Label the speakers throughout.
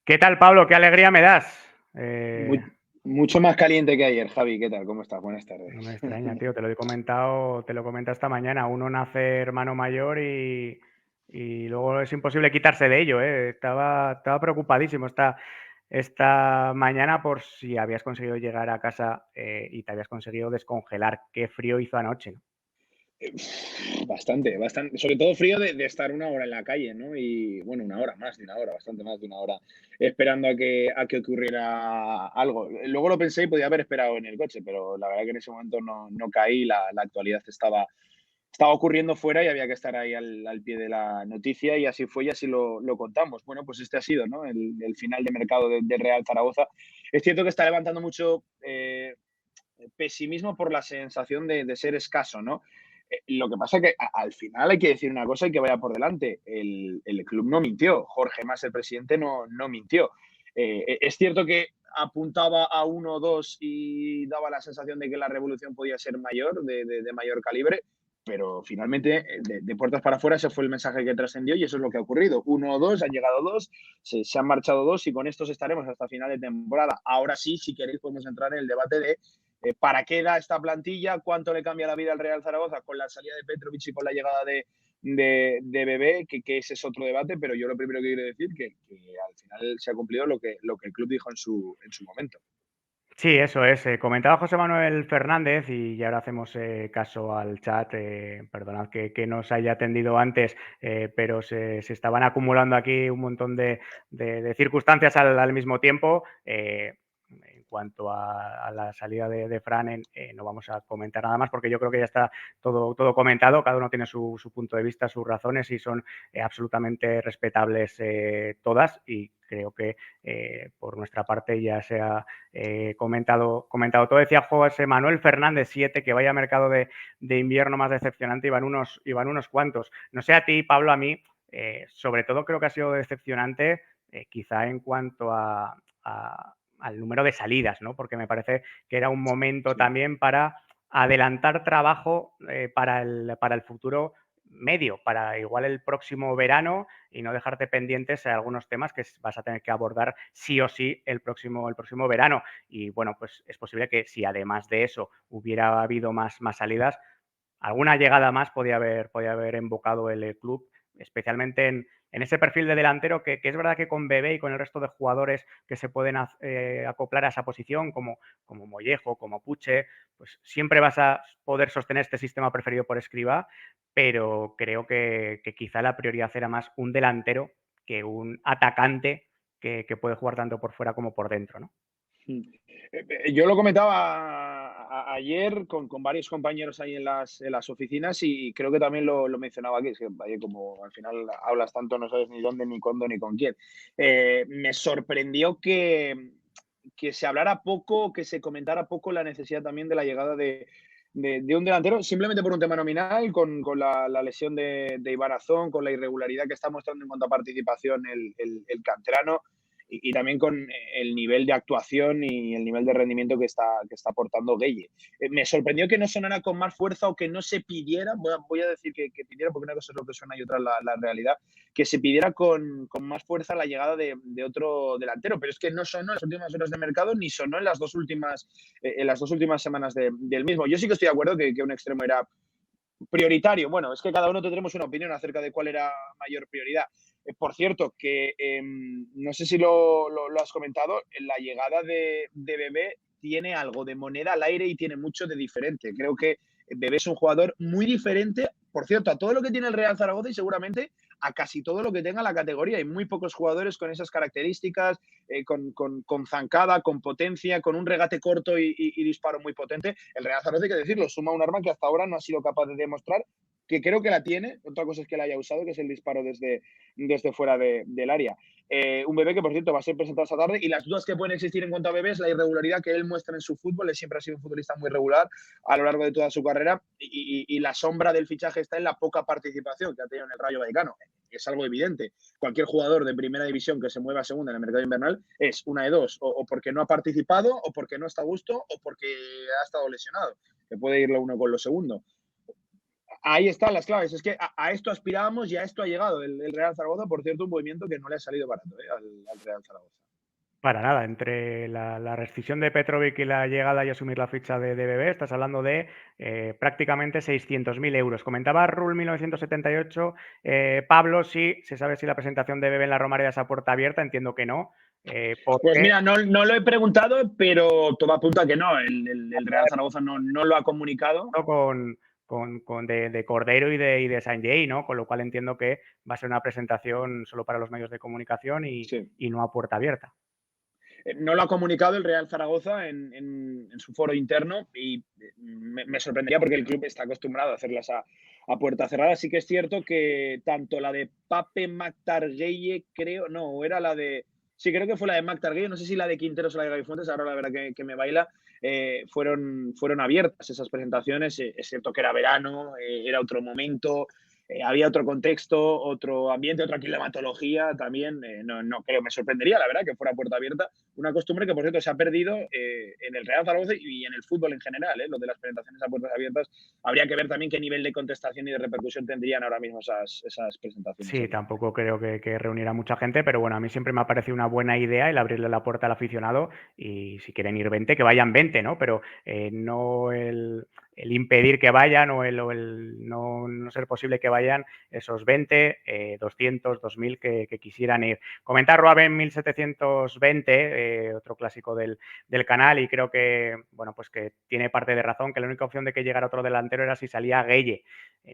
Speaker 1: ¿Qué tal, Pablo? Qué alegría me das.
Speaker 2: Mucho más caliente que ayer, Javi. ¿Qué tal? ¿Cómo estás? Buenas tardes.
Speaker 1: No me extraña, tío. Te lo he comentado esta mañana. Uno nace hermano mayor y luego es imposible quitarse de ello, ¿eh? Estaba preocupadísimo esta mañana por si habías conseguido llegar a casa y te habías conseguido descongelar. Qué frío hizo anoche, ¿no?
Speaker 2: Bastante, bastante. Sobre todo frío de estar una hora en la calle, ¿no? Y bueno, una hora, más de una hora, bastante más de una hora, esperando a que ocurriera algo. Luego lo pensé y podía haber esperado en el coche, pero la verdad que en ese momento no caí. La actualidad estaba ocurriendo fuera y había que estar ahí al pie de la noticia, y así fue y así lo contamos. Bueno, pues este ha sido, ¿no? El final de mercado del Real Zaragoza. Es cierto que está levantando mucho pesimismo por la sensación de ser escaso, ¿no? Lo que pasa es que al final hay que decir una cosa y que vaya por delante. El club no mintió. Jorge Mas, el presidente, no mintió. Es cierto que apuntaba a 1 o 2 y daba la sensación de que la revolución podía ser mayor, de mayor calibre, pero finalmente de puertas para afuera ese fue el mensaje que trascendió y eso es lo que ha ocurrido. 1 o 2, han llegado 2, se han marchado 2 y con estos estaremos hasta final de temporada. Ahora sí, si queréis, podemos entrar en el debate de ¿para qué da esta plantilla? ¿Cuánto le cambia la vida al Real Zaragoza con la salida de Petrovic y con la llegada de Bebé? Que ese es otro debate, pero yo lo primero que quiero decir que al final se ha cumplido lo que el club dijo en su momento.
Speaker 1: Sí, eso es. Comentaba José Manuel Fernández y ahora hacemos caso al chat. Perdonad que no os haya atendido antes, pero se estaban acumulando aquí un montón de circunstancias al mismo tiempo. En cuanto a la salida de Fran, no vamos a comentar nada más porque yo creo que ya está todo comentado. Cada uno tiene su punto de vista, sus razones y son absolutamente respetables todas. Y creo que por nuestra parte ya se ha comentado todo. Decía José Manuel Fernández 7 que vaya mercado de invierno más decepcionante, iban unos cuantos. No sé a ti, Pablo, a mí, sobre todo creo que ha sido decepcionante quizá en cuanto al número de salidas, ¿no? Porque me parece que era un momento
Speaker 2: Sí.
Speaker 1: también para adelantar trabajo para el futuro medio, para igual el próximo verano y no dejarte pendientes a algunos temas que vas a tener que abordar sí o sí el próximo verano. Y bueno, pues es posible que si además de eso hubiera habido más salidas, alguna llegada más podía haber embocado el club, especialmente en ese perfil de delantero que es verdad que con Bebé y con el resto de jugadores que se pueden acoplar a esa posición, como Mollejo, como Puche, pues siempre vas a poder sostener este sistema preferido por Escribá, pero creo que quizá la prioridad era más un delantero que un atacante que puede jugar tanto por fuera como por dentro, ¿no?
Speaker 2: Yo lo comentaba ayer con varios compañeros ahí en las oficinas y creo que también lo mencionaba aquí. Es que, vaya, como al final hablas tanto, no sabes ni dónde, ni cuándo, ni con quién. Me sorprendió que se hablara poco, que se comentara poco la necesidad también de la llegada de un delantero, simplemente por un tema nominal, con la lesión de Iván Azón, con la irregularidad que está mostrando en cuanto a participación el canterano y también con el nivel de actuación y el nivel de rendimiento que está aportando Gueye. Me sorprendió que no sonara con más fuerza o que no se pidiera, voy a decir que pidiera, porque una cosa es lo que suena y otra la realidad, que se pidiera con más fuerza la llegada de otro delantero, pero es que no sonó en las últimas horas de mercado ni sonó en las dos últimas semanas del mismo. Yo sí que estoy de acuerdo que un extremo era prioritario. Bueno, es que cada uno tendremos una opinión acerca de cuál era mayor prioridad. Por cierto, que no sé si lo has comentado, la llegada de Bebé tiene algo de moneda al aire y tiene mucho de diferente. Creo que Bebé es un jugador muy diferente, por cierto, a todo lo que tiene el Real Zaragoza y seguramente a casi todo lo que tenga la categoría. Hay muy pocos jugadores con esas características, con zancada, con potencia, con un regate corto y disparo muy potente. El Real Zaragoza, hay que decirlo, suma un arma que hasta ahora no ha sido capaz de demostrar, que creo que la tiene. Otra cosa es que la haya usado, que es el disparo desde fuera del área. Un Bebé que, por cierto, va a ser presentado esta tarde, y las dudas que pueden existir en cuanto a Bebé es la irregularidad que él muestra en su fútbol. Él siempre ha sido un futbolista muy regular a lo largo de toda su carrera y la sombra del fichaje está en la poca participación que ha tenido en el Rayo Vallecano. Es algo evidente. Cualquier jugador de primera división que se mueva a segunda en el mercado invernal es una de dos, o porque no ha participado, o porque no está a gusto, o porque ha estado lesionado, que puede ir lo uno con lo segundo. ahí están las claves. Es que a esto aspirábamos y a esto ha llegado el Real Zaragoza. Por cierto, un movimiento que no le ha salido barato, al Real Zaragoza.
Speaker 1: Para nada, entre la rescisión de Petrovic y la llegada y asumir la ficha de Bebé, estás hablando de prácticamente 600.000 euros. Comentaba Rule 1978, Pablo, sí, se sabe si la presentación de Bebé en la Romareda es a puerta abierta, entiendo que no,
Speaker 2: Pues
Speaker 1: porque
Speaker 2: mira, no lo he preguntado, pero todo apunta a que no. El Real Zaragoza no lo ha comunicado.
Speaker 1: de Cordero y de Sanjay, ¿no? Con lo cual entiendo que va a ser una presentación solo para los medios de comunicación
Speaker 2: Sí.
Speaker 1: y no a puerta abierta.
Speaker 2: No lo ha comunicado el Real Zaragoza en su foro interno y me sorprendería porque el club está acostumbrado a hacerlas a puerta cerrada. Sí que es cierto que tanto la de Pape Mactargueye, creo, no, o era la de. Sí, creo que fue la de Mactargueye, no sé si la de Quinteros o la de Gaby Fuentes, ahora la verdad que me baila. Fueron abiertas esas presentaciones. Es cierto que era verano, era otro momento, había otro contexto, otro ambiente, otra climatología también. No creo, me sorprendería, la verdad, que fuera puerta abierta. Una costumbre que, por cierto, se ha perdido en el Real Zaragoza y en el fútbol en general, lo de las presentaciones a puertas abiertas. Habría que ver también qué nivel de contestación y de repercusión tendrían ahora mismo esas presentaciones
Speaker 1: Sí,
Speaker 2: allí.
Speaker 1: tampoco creo que reunirá mucha gente, pero bueno, a mí siempre me ha parecido una buena idea el abrirle la puerta al aficionado y si quieren ir 20, que vayan 20, ¿no? Pero no el impedir que vayan o el no ser posible que vayan esos 20, 200, 2000 que quisieran ir. Comentar Ruaben 1720, otro clásico del canal y creo que, bueno, pues que tiene parte de razón, que la única opción de que llegara otro delantero era si salía Gueye.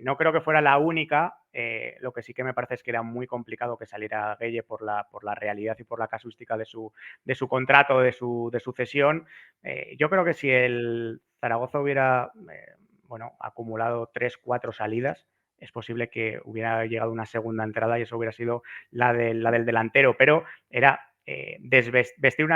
Speaker 1: No creo que fuera la única, lo que sí que me parece es que era muy complicado que saliera Gueye por la realidad y por la casuística de su contrato, de su cesión. Yo creo que si el Zaragoza hubiera bueno, acumulado 3, 4 salidas, es posible que hubiera llegado una segunda entrada y eso hubiera sido la del delantero, pero era vestir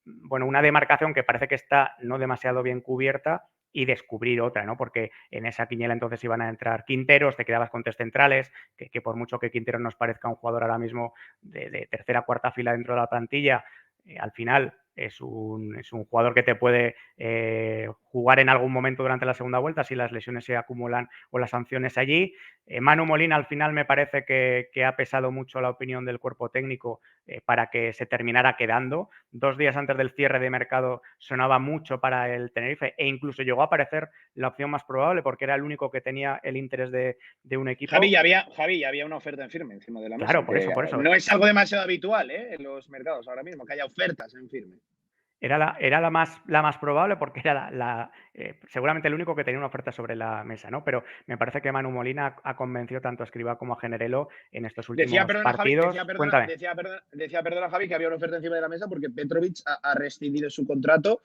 Speaker 1: bueno, una demarcación que parece que está no demasiado bien cubierta y descubrir otra, ¿no? Porque en esa quiniela entonces iban a entrar Quinteros, te quedabas con tres centrales, que por mucho que Quintero nos parezca un jugador ahora mismo de tercera, cuarta fila dentro de la plantilla, al final es un jugador que te puede jugar en algún momento durante la segunda vuelta si las lesiones se acumulan o las sanciones allí. Manu Molina al final me parece que ha pesado mucho la opinión del cuerpo técnico para que se terminara quedando. 2 días antes del cierre de mercado sonaba mucho para el Tenerife e incluso llegó a aparecer la opción más probable porque era el único que tenía el interés de un
Speaker 2: Javi,
Speaker 1: equipo.
Speaker 2: ya había una oferta en firme encima de la mesa,
Speaker 1: Claro, por
Speaker 2: que
Speaker 1: eso, por eso.
Speaker 2: no es algo demasiado habitual en los mercados ahora mismo, que haya ofertas en firme.
Speaker 1: Era la más probable porque era seguramente el único que tenía una oferta sobre la mesa, ¿no? Pero me parece que Manu Molina ha convencido tanto a Escribá como a Generelo en estos
Speaker 2: Decía,
Speaker 1: últimos
Speaker 2: perdona, Javi,
Speaker 1: partidos. Cuéntame.
Speaker 2: perdona, Javi, que había una oferta encima de la mesa porque Petrovic ha rescindido su contrato.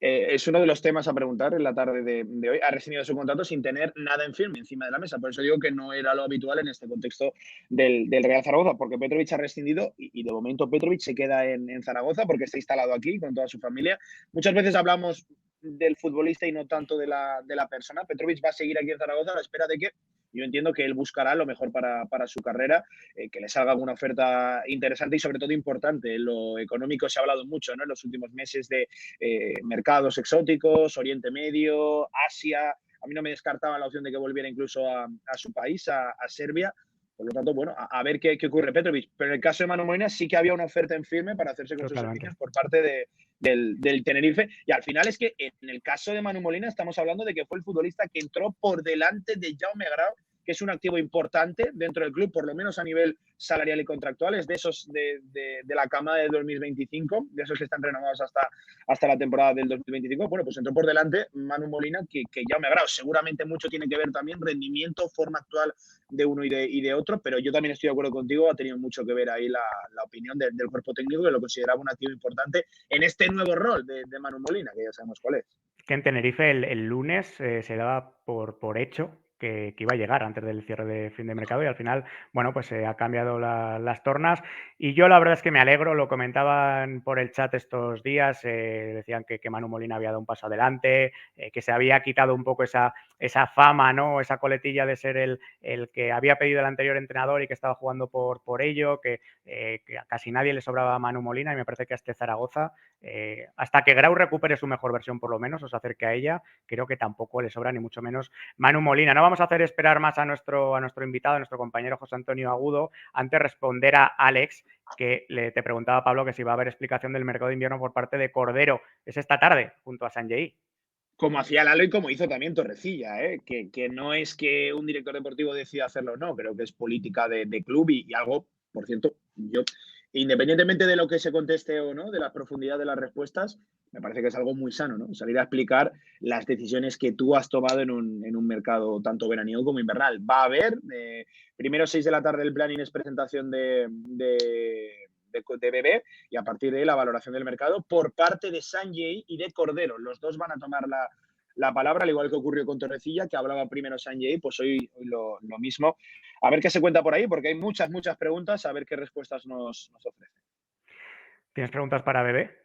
Speaker 2: Es uno de los temas a preguntar en la tarde de hoy. Ha rescindido su contrato sin tener nada en firme encima de la mesa. Por eso digo que no era lo habitual en este contexto del Real Zaragoza, porque Petrovic ha rescindido y de momento Petrovic se queda en Zaragoza porque está instalado aquí con toda su familia. Muchas veces hablamos del futbolista y no tanto de la persona. Petrovic va a seguir aquí en Zaragoza a la espera de que yo entiendo que él buscará lo mejor para su carrera, que le salga alguna oferta interesante y sobre todo importante. En lo económico se ha hablado mucho, ¿no? En los últimos meses de mercados exóticos, Oriente Medio, Asia. A mí no me descartaba la opción de que volviera incluso a su país, a Serbia. Por lo tanto, bueno, a ver qué ocurre Petrovic. Pero en el caso de Manu Molina sí que había una oferta en firme para hacerse con sus
Speaker 1: Totalmente.
Speaker 2: servicios por parte del Tenerife. Y al final es que en el caso de Manu Molina estamos hablando de que fue el futbolista que entró por delante de Jaume Grau, que es un activo importante dentro del club, por lo menos a nivel salarial y contractual, es de esos de la camada de 2025, de esos que están renovados hasta la temporada del 2025. Bueno, pues entró por delante Manu Molina, que ya me agrado. Seguramente mucho tiene que ver también rendimiento, forma actual de uno y de otro, pero yo también estoy de acuerdo contigo, ha tenido mucho que ver ahí la opinión del cuerpo técnico, que lo consideraba un activo importante en este nuevo rol de Manu Molina, que ya sabemos cuál es.
Speaker 1: Que en Tenerife el lunes se daba por hecho que iba a llegar antes del cierre de fin de mercado y al final, bueno, pues se ha cambiado las tornas y yo la verdad es que me alegro, lo comentaban por el chat estos días, decían que Manu Molina había dado un paso adelante, que se había quitado un poco esa fama, ¿no? Esa coletilla de ser el que había pedido el anterior entrenador y que estaba jugando por ello, que a casi nadie le sobraba a Manu Molina y me parece que a este Zaragoza, hasta que Grau recupere su mejor versión por lo menos o se acerque a ella, creo que tampoco le sobra ni mucho menos Manu Molina. No vamos a hacer esperar más a nuestro invitado, a nuestro compañero José Antonio Agudo, antes de responder a Alex, que te preguntaba, Pablo, que si va a haber explicación del mercado de invierno por parte de Cordero. Es esta tarde, junto a Sanjay.
Speaker 2: Como hacía Lalo y como hizo también Torrecilla, ¿eh? Que no es que un director deportivo decida hacerlo, no, creo que es política de club y algo, por cierto, yo, independientemente de lo que se conteste o no, de la profundidad de las respuestas, me parece que es algo muy sano, ¿no? Salir a explicar las decisiones que tú has tomado en un mercado tanto veraniego como invernal. Va a haber, primero 6 de la tarde el planning es presentación de Bebé y a partir de ahí la valoración del mercado por parte de Sanjay y de Cordero. Los dos van a tomar la palabra, al igual que ocurrió con Torrecilla, que hablaba primero Sanjay, pues hoy lo mismo. A ver qué se cuenta por ahí, porque hay muchas preguntas, a ver qué respuestas nos ofrece.
Speaker 1: ¿Tienes preguntas para Bebé?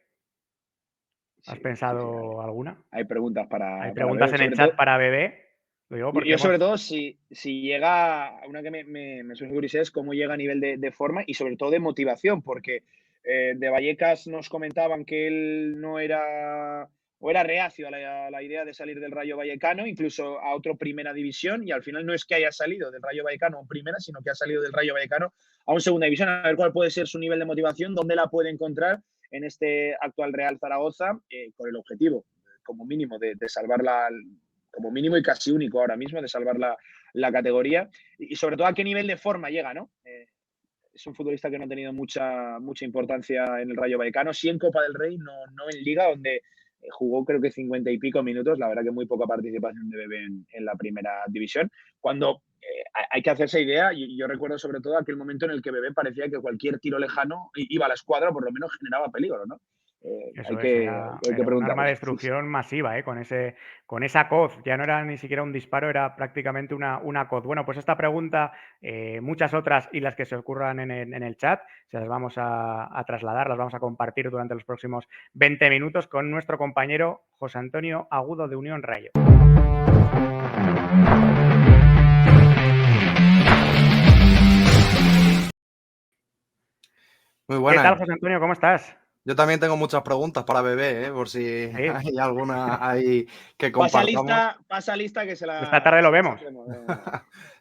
Speaker 1: ¿Has
Speaker 2: Sí,
Speaker 1: pensado alguna?
Speaker 2: hay preguntas
Speaker 1: Hay
Speaker 2: para
Speaker 1: preguntas
Speaker 2: Bebé,
Speaker 1: en el
Speaker 2: sobre todo.
Speaker 1: chat para Bebé. Lo digo porque
Speaker 2: Yo sobre
Speaker 1: hemos...
Speaker 2: todo, si llega, una que me suele curiosidad es cómo llega a nivel de forma y sobre todo de motivación, porque de Vallecas nos comentaban que él no era, o era reacio a la idea de salir del Rayo Vallecano, incluso a otro Primera División, y al final no es que haya salido del Rayo Vallecano a un Primera, sino que ha salido del Rayo Vallecano a un Segunda División, a ver cuál puede ser su nivel de motivación, dónde la puede encontrar en este actual Real Zaragoza, con el objetivo, como mínimo, de salvarla como mínimo y casi único ahora mismo de salvar la categoría y sobre todo a qué nivel de forma llega, ¿no? Es un futbolista que no ha tenido mucha importancia en el Rayo Vallecano, sí en Copa del Rey, no en Liga, donde jugó creo que 50 y pico minutos, la verdad que muy poca participación de Bebé en la primera división, cuando hay que hacerse idea, y yo recuerdo sobre todo aquel momento en el que Bebé parecía que cualquier tiro lejano iba a la escuadra, por lo menos generaba peligro, ¿no?
Speaker 1: Eso es,
Speaker 2: Hay que
Speaker 1: era un arma de
Speaker 2: preguntarle. Sí, sí.
Speaker 1: destrucción masiva, con esa coz. Ya no era ni siquiera un disparo, era prácticamente una coz. Bueno, pues esta pregunta, muchas otras y las que se ocurran en el chat, se las vamos a trasladar, las vamos a compartir durante los próximos 20 minutos con nuestro compañero José Antonio Agudo de Unión Rayo.
Speaker 3: Muy
Speaker 1: ¿Qué tal,
Speaker 3: buenas.
Speaker 1: José Antonio? ¿Cómo estás?
Speaker 3: Yo también tengo muchas preguntas para Bebé, por si
Speaker 1: Sí,
Speaker 3: hay alguna ahí que compartamos.
Speaker 2: Pasa lista que
Speaker 1: esta tarde lo
Speaker 2: se las
Speaker 1: vemos.
Speaker 2: hacemos.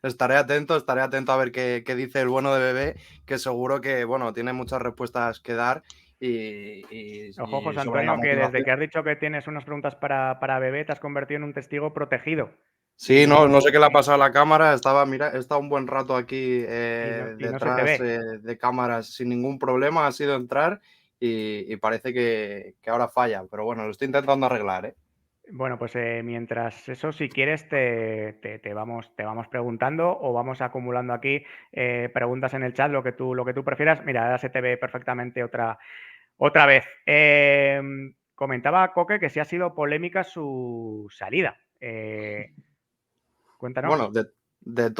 Speaker 3: Estaré atento a ver qué dice el bueno de Bebé, que seguro que, bueno, tiene muchas respuestas que dar
Speaker 1: Ojo,
Speaker 3: y
Speaker 1: José
Speaker 3: sobre la
Speaker 1: Antonio, que desde
Speaker 3: motivación.
Speaker 1: que has dicho que tienes unas preguntas para Bebé, te has convertido en un testigo protegido.
Speaker 3: Sí, no sé
Speaker 1: Y,
Speaker 3: qué le ha pasado a la cámara. he estado un buen rato aquí
Speaker 1: y no se te
Speaker 3: detrás
Speaker 1: ve.
Speaker 3: de cámaras sin ningún problema. Ha sido entrar y parece que ahora falla. Pero bueno, lo estoy intentando arreglar, ¿eh?
Speaker 1: Bueno, pues mientras eso, si quieres, te vamos preguntando o vamos acumulando aquí preguntas en el chat, lo que tú prefieras. Mira, ahora se te ve perfectamente otra vez. Comentaba Coque que sí ha sido polémica su salida. Cuéntanos.
Speaker 3: Bueno, de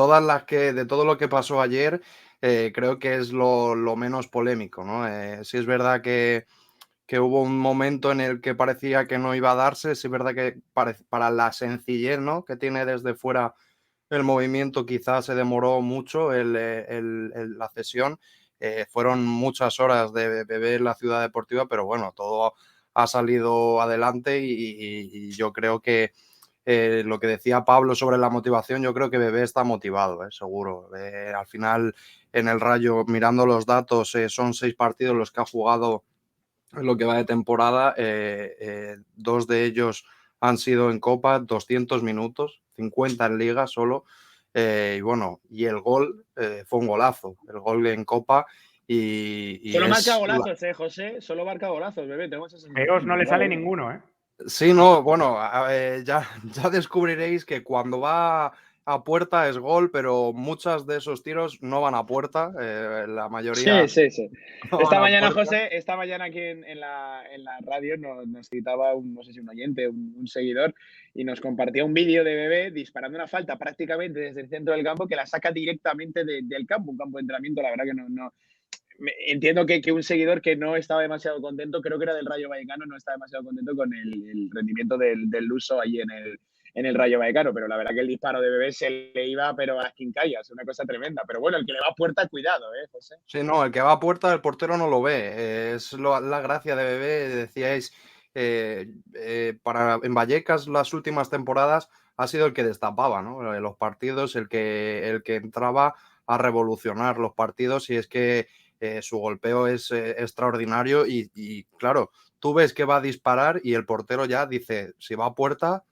Speaker 3: todo lo que pasó ayer, creo que es lo menos polémico, ¿no? Sí es verdad que hubo un momento en el que parecía que no iba a darse, sí es verdad que para la sencillez, ¿no?, que tiene desde fuera el movimiento, quizás se demoró mucho la cesión. Fueron muchas horas de Bebé en la ciudad deportiva, pero bueno, todo ha salido adelante y yo creo que lo que decía Pablo sobre la motivación, yo creo que Bebé está motivado, seguro. Al final, en el Rayo, mirando los datos, son 6 partidos los que ha jugado en lo que va de temporada. 2 de ellos han sido en Copa, 200 minutos, 50 en Liga solo. Y bueno, y el gol fue un golazo, el gol en Copa. Y
Speaker 2: Solo marca
Speaker 3: es
Speaker 2: golazos, José. Solo marca golazos, Bebé. Tengo esa
Speaker 1: Feos
Speaker 2: sensación.
Speaker 1: no le
Speaker 2: Igual,
Speaker 1: sale
Speaker 2: ¿eh?
Speaker 1: ninguno, ¿eh?
Speaker 3: Sí, no, bueno, ya descubriréis que cuando va a puerta es gol, pero muchos de esos tiros no van a puerta, la mayoría
Speaker 2: Sí, sí, sí.
Speaker 3: no van
Speaker 2: Esta
Speaker 3: a
Speaker 2: mañana,
Speaker 3: puerta.
Speaker 2: José, esta mañana aquí en la radio nos citaba no sé si un oyente, un seguidor, y nos compartía un vídeo de Bebé disparando una falta prácticamente desde el centro del campo que la saca directamente del campo, un campo de entrenamiento. La verdad que no, entiendo que un seguidor que no estaba demasiado contento, creo que era del Rayo Vallecano, no estaba demasiado contento con el rendimiento del Luso allí en el Rayo Vallecano, pero la verdad que el disparo de Bebé se le iba, pero a quincallas, una cosa tremenda. Pero bueno, el que le va a puerta, cuidado, José.
Speaker 3: Sí, no, el que va a puerta, el portero no lo ve. La gracia de Bebé, decíais, en Vallecas las últimas temporadas ha sido el que destapaba, ¿no? Los partidos, el que entraba a revolucionar los partidos y es que su golpeo es extraordinario y, claro, tú ves que va a disparar y el portero ya dice, si va a puerta,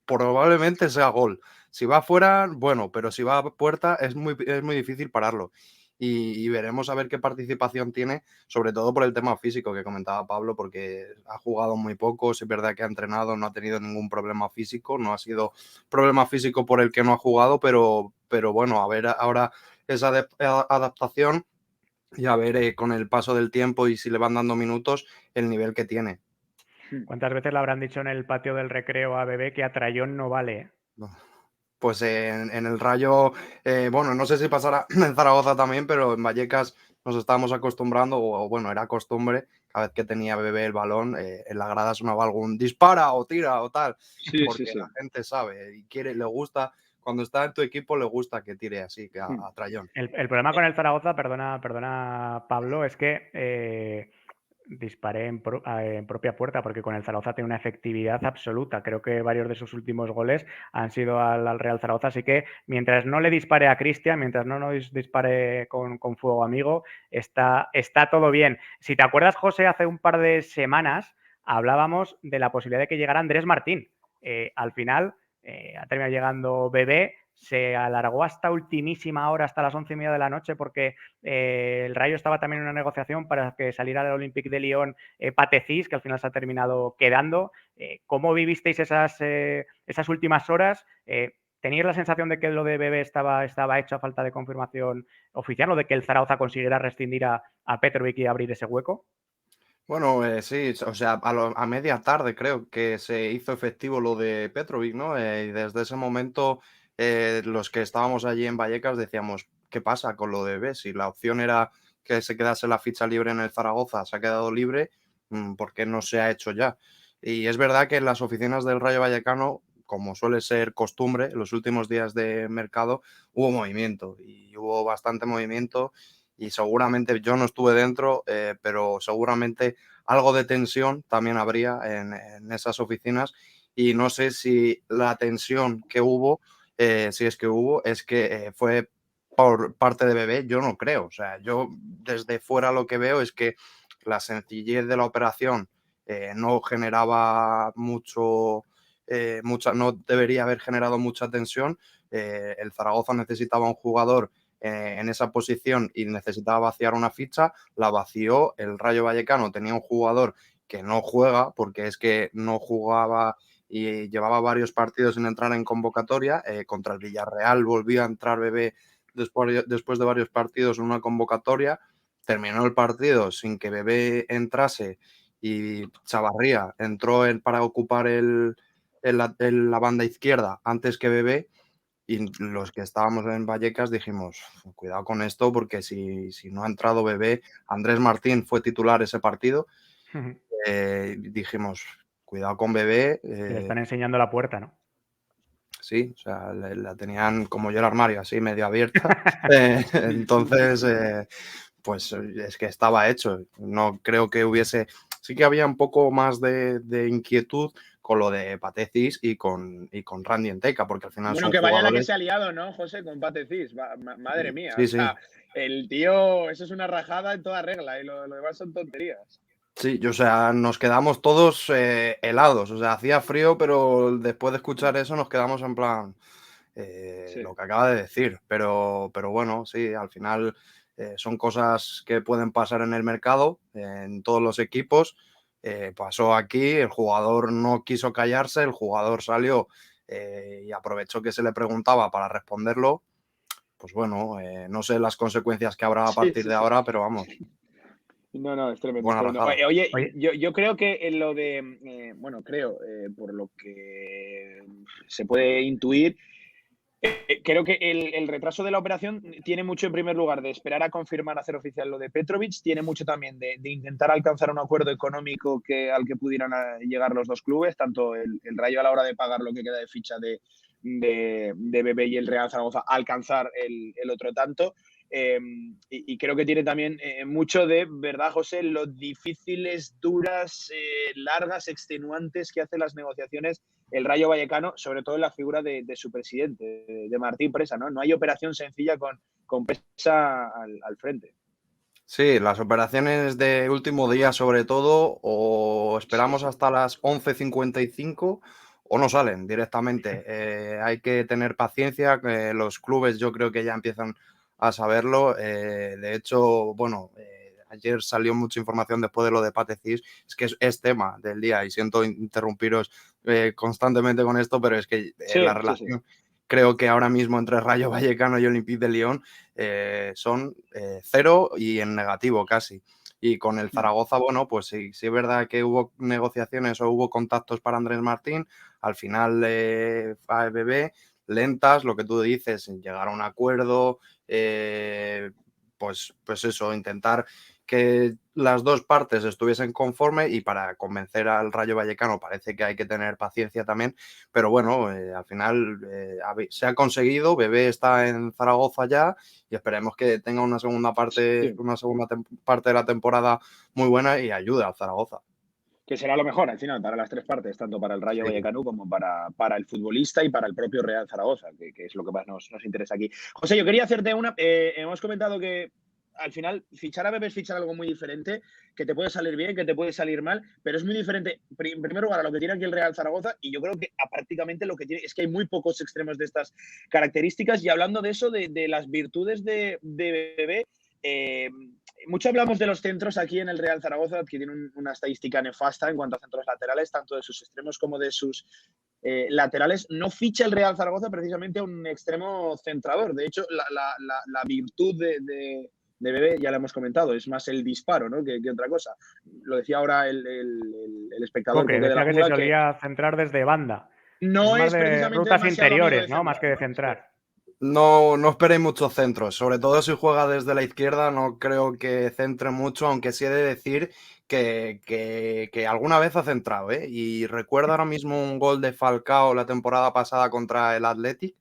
Speaker 3: probablemente sea gol. Si va afuera, bueno, pero si va a puerta es muy difícil pararlo y veremos a ver qué participación tiene, sobre todo por el tema físico que comentaba Pablo, porque ha jugado muy poco, es verdad que ha entrenado, no ha tenido ningún problema físico, no ha sido problema físico por el que no ha jugado, pero bueno, a ver ahora esa adaptación y a ver con el paso del tiempo y si le van dando minutos el nivel que tiene.
Speaker 1: ¿Cuántas veces le habrán dicho en el patio del recreo a Bebé que a Trayón no vale?
Speaker 3: Pues en el Rayo, bueno, no sé si pasará en Zaragoza también, pero en Vallecas nos estábamos acostumbrando, o bueno, era costumbre, cada vez que tenía Bebé el balón, en la grada sonaba algún dispara o tira o tal,
Speaker 2: Sí, sí,
Speaker 3: porque
Speaker 2: sí.
Speaker 3: la gente sabe y quiere, le gusta, cuando está en tu equipo le gusta que tire así, que a Trayón.
Speaker 1: El problema con el Zaragoza, perdona Pablo, es que disparé en propia puerta porque con el Zaragoza tiene una efectividad absoluta. Creo que varios de sus últimos goles han sido al Real Zaragoza, así que mientras no le dispare a Cristian, mientras no nos dispare con fuego amigo, está todo bien. Si te acuerdas, José, hace un par de semanas hablábamos de la posibilidad de que llegara Andrés Martín. Al final ha terminado llegando Bebé, se alargó hasta ultimísima hora, hasta las 11:30 de la noche, porque el Rayo estaba también en una negociación para que saliera del Olympique de Lyon Patecís, que al final se ha terminado quedando. ¿Cómo vivisteis esas últimas horas? ¿Teníais la sensación de que lo de Bebé estaba hecho a falta de confirmación oficial o de que el Zaragoza consiguiera rescindir a Petrovic y abrir ese hueco?
Speaker 3: Bueno, sí, o sea, a media tarde creo que se hizo efectivo lo de Petrovic, ¿no? Y desde ese momento los que estábamos allí en Vallecas decíamos, ¿qué pasa con lo de B? Si la opción era que se quedase la ficha libre en el Zaragoza, se ha quedado libre, ¿por qué no se ha hecho ya? Y es verdad que en las oficinas del Rayo Vallecano, como suele ser costumbre, en los últimos días de mercado hubo movimiento y hubo bastante movimiento y seguramente yo no estuve dentro, pero seguramente algo de tensión también habría en esas oficinas y no sé si la tensión que hubo, si es que hubo, es que fue por parte de Bebé, yo no creo. O sea, yo desde fuera lo que veo es que la sencillez de la operación no generaba no debería haber generado mucha tensión. El Zaragoza necesitaba un jugador en esa posición y necesitaba vaciar una ficha, la vació, el Rayo Vallecano tenía un jugador que no juega porque es que no jugaba y llevaba varios partidos sin entrar en convocatoria, contra el Villarreal volvió a entrar Bebé después de varios partidos en una convocatoria, terminó el partido sin que Bebé entrase y Chavarría entró para ocupar la banda izquierda antes que Bebé y los que estábamos en Vallecas dijimos, cuidado con esto, porque si no ha entrado Bebé, Andrés Martín fue titular ese partido, dijimos, cuidado con Bebé,
Speaker 1: Que le están enseñando la puerta, ¿no?
Speaker 3: sí, o sea, la tenían como yo el armario, así medio abierta, entonces, pues es que estaba hecho, no creo que hubiese, sí que había un poco más de inquietud con lo de Patecis y con Randy Enteca, porque al final
Speaker 2: Bueno,
Speaker 3: son
Speaker 2: que vaya la que
Speaker 3: jugadores.
Speaker 2: se ha liado, ¿no, José? Con Patecís. Madre mía. O
Speaker 3: Sí, sí.
Speaker 2: sea, el tío, eso es una rajada en toda regla y lo demás son tonterías.
Speaker 3: Sí, o sea, nos quedamos todos helados. O sea, hacía frío, pero después de escuchar eso nos quedamos en plan
Speaker 2: Sí.
Speaker 3: lo que acaba de decir. Pero bueno, sí, al final son cosas que pueden pasar en el mercado, en todos los equipos. Pasó aquí, el jugador no quiso callarse, el jugador salió y aprovechó que se le preguntaba para responderlo. Pues bueno, no sé las consecuencias que habrá a
Speaker 2: Sí,
Speaker 3: partir
Speaker 2: sí,
Speaker 3: de
Speaker 2: sí.
Speaker 3: ahora, pero vamos,
Speaker 2: No, no, es tremendo, es
Speaker 3: buena
Speaker 2: tremendo.
Speaker 3: rajada.
Speaker 2: Oye,
Speaker 1: Oye,
Speaker 2: yo creo que en lo de, bueno, creo, por lo que se puede intuir, creo que el retraso de la operación tiene mucho, en primer lugar, de esperar a confirmar, hacer oficial lo de Petrovic, tiene mucho también de intentar alcanzar un acuerdo económico al que pudieran llegar los dos clubes, tanto el Rayo a la hora de pagar lo que queda de ficha de Bebé y el Real Zaragoza, alcanzar el otro tanto. Y creo que tiene también mucho de, ¿verdad, José? Lo difíciles, duras, largas, extenuantes que hacen las negociaciones el Rayo Vallecano, sobre todo en la figura de su presidente, de Martín Presa, ¿no? No hay operación sencilla con Presa al frente.
Speaker 3: Sí, las operaciones de último día, sobre todo, o
Speaker 2: Sí,
Speaker 3: esperamos
Speaker 2: sí.
Speaker 3: hasta las 11:55 o no salen directamente. Hay que tener paciencia, que los clubes yo creo que ya empiezan a saberlo. De hecho, bueno, ayer salió mucha información después de lo de Patecis, es que es tema del día y siento interrumpiros constantemente con esto, pero es que la
Speaker 2: Sí, sí, sí.
Speaker 3: relación creo que ahora mismo entre Rayo Vallecano y Olympique de Lyon son 0 y en negativo casi. Y con el Zaragoza, bueno, pues sí, sí es verdad que hubo negociaciones o hubo contactos para Andrés Martín, al final ABB, lentas, lo que tú dices, llegar a un acuerdo, pues eso, intentar que las dos partes estuviesen conformes y para convencer al Rayo Vallecano parece que hay que tener paciencia también, pero bueno, al final se ha conseguido, Bebé está en Zaragoza ya y esperemos que tenga una segunda parte,
Speaker 2: Sí.
Speaker 3: parte de la temporada muy buena y ayude al Zaragoza.
Speaker 2: Que será lo mejor al final para las tres partes, tanto para el Rayo
Speaker 3: Sí.
Speaker 2: Vallecano como para el futbolista y para el propio Real Zaragoza, que es lo que más nos interesa aquí. José, yo quería hacerte una. Hemos comentado que al final fichar a Bebé es fichar algo muy diferente, que te puede salir bien, que te puede salir mal, pero es muy diferente, en primer lugar, a lo que tiene aquí el Real Zaragoza, y yo creo que a prácticamente lo que tiene es que hay muy pocos extremos de estas características. Y hablando de eso, de las virtudes de Bebé, eh, mucho hablamos de los centros aquí en el Real Zaragoza, que tienen una estadística nefasta en cuanto a centros laterales, tanto de sus extremos como de sus laterales. No ficha el Real Zaragoza precisamente a un extremo centrador. De hecho, la virtud de Bebé, ya lo hemos comentado, es más el disparo, ¿no? que otra cosa. Lo decía ahora el espectador
Speaker 1: Coque
Speaker 2: Coque de la
Speaker 1: decía que se
Speaker 2: Muda, que
Speaker 1: solía centrar desde banda. Es
Speaker 2: no
Speaker 1: más
Speaker 2: es
Speaker 1: de
Speaker 2: precisamente
Speaker 1: rutas
Speaker 2: demasiado amigo
Speaker 1: interiores,
Speaker 2: de
Speaker 1: ¿no? Más que
Speaker 2: centrar,
Speaker 1: de
Speaker 2: ¿no?
Speaker 1: centrar.
Speaker 3: No, no esperéis muchos centros, sobre todo si juega desde la izquierda, no creo que centre mucho, aunque sí he de decir que alguna vez ha centrado, ¿eh? Y recuerdo ahora mismo un gol de Falcao la temporada pasada contra el Athletic.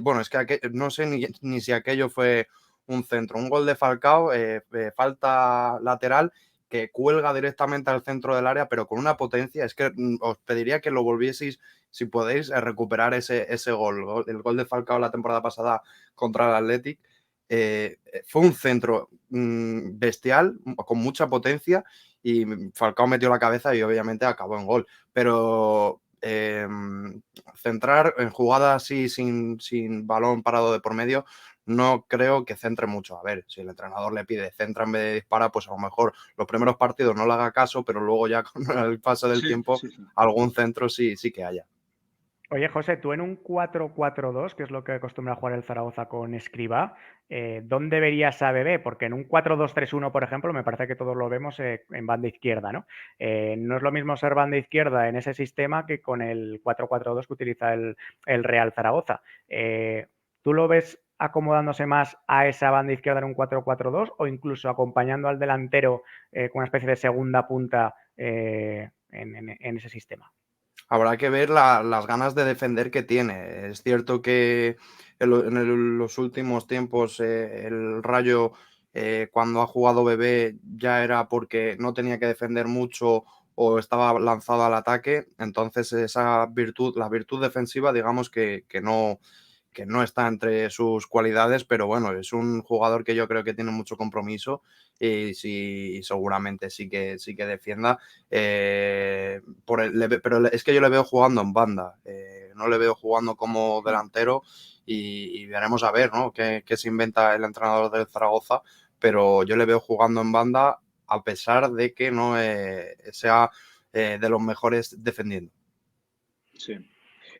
Speaker 3: Bueno, es que no sé ni si aquello fue un centro, un gol de Falcao, falta lateral que cuelga directamente al centro del área, pero con una potencia, es que os pediría que lo volvieseis, si podéis, a recuperar ese gol, el gol de Falcao la temporada pasada contra el Athletic. Fue un centro bestial, con mucha potencia, y Falcao metió la cabeza y obviamente acabó en gol. Pero centrar en jugadas así sin balón parado de por medio, no creo que centre mucho. A ver, si el entrenador le pide centra en vez de dispara, pues a lo mejor los primeros partidos no le haga caso, pero luego ya con el paso del
Speaker 2: Sí,
Speaker 3: tiempo
Speaker 2: sí, sí.
Speaker 3: algún centro sí que haya.
Speaker 1: Oye, José, tú en un 4-4-2, que es lo que acostumbra jugar el Zaragoza con Escribá, ¿dónde verías a Bebé? Porque en un 4-2-3-1, por ejemplo, me parece que todos lo vemos en banda izquierda, ¿no? No es lo mismo ser banda izquierda en ese sistema que con el 4-4-2 que utiliza el Real Zaragoza. ¿Tú lo ves acomodándose más a esa banda izquierda en un 4-4-2 o incluso acompañando al delantero con una especie de segunda punta en ese sistema?
Speaker 3: Habrá que ver las ganas de defender que tiene. Es cierto que los últimos tiempos el Rayo, cuando ha jugado Bebé, ya era porque no tenía que defender mucho o estaba lanzado al ataque. Entonces esa virtud, la virtud defensiva, digamos que no está entre sus cualidades, pero bueno, es un jugador que yo creo que tiene mucho compromiso y sí, seguramente sí que defienda. Pero es que yo le veo jugando en banda, no le veo jugando como delantero y veremos a ver, ¿no? Qué se inventa el entrenador del Zaragoza, pero yo le veo jugando en banda a pesar de que no sea de los mejores defendiendo.
Speaker 2: Sí.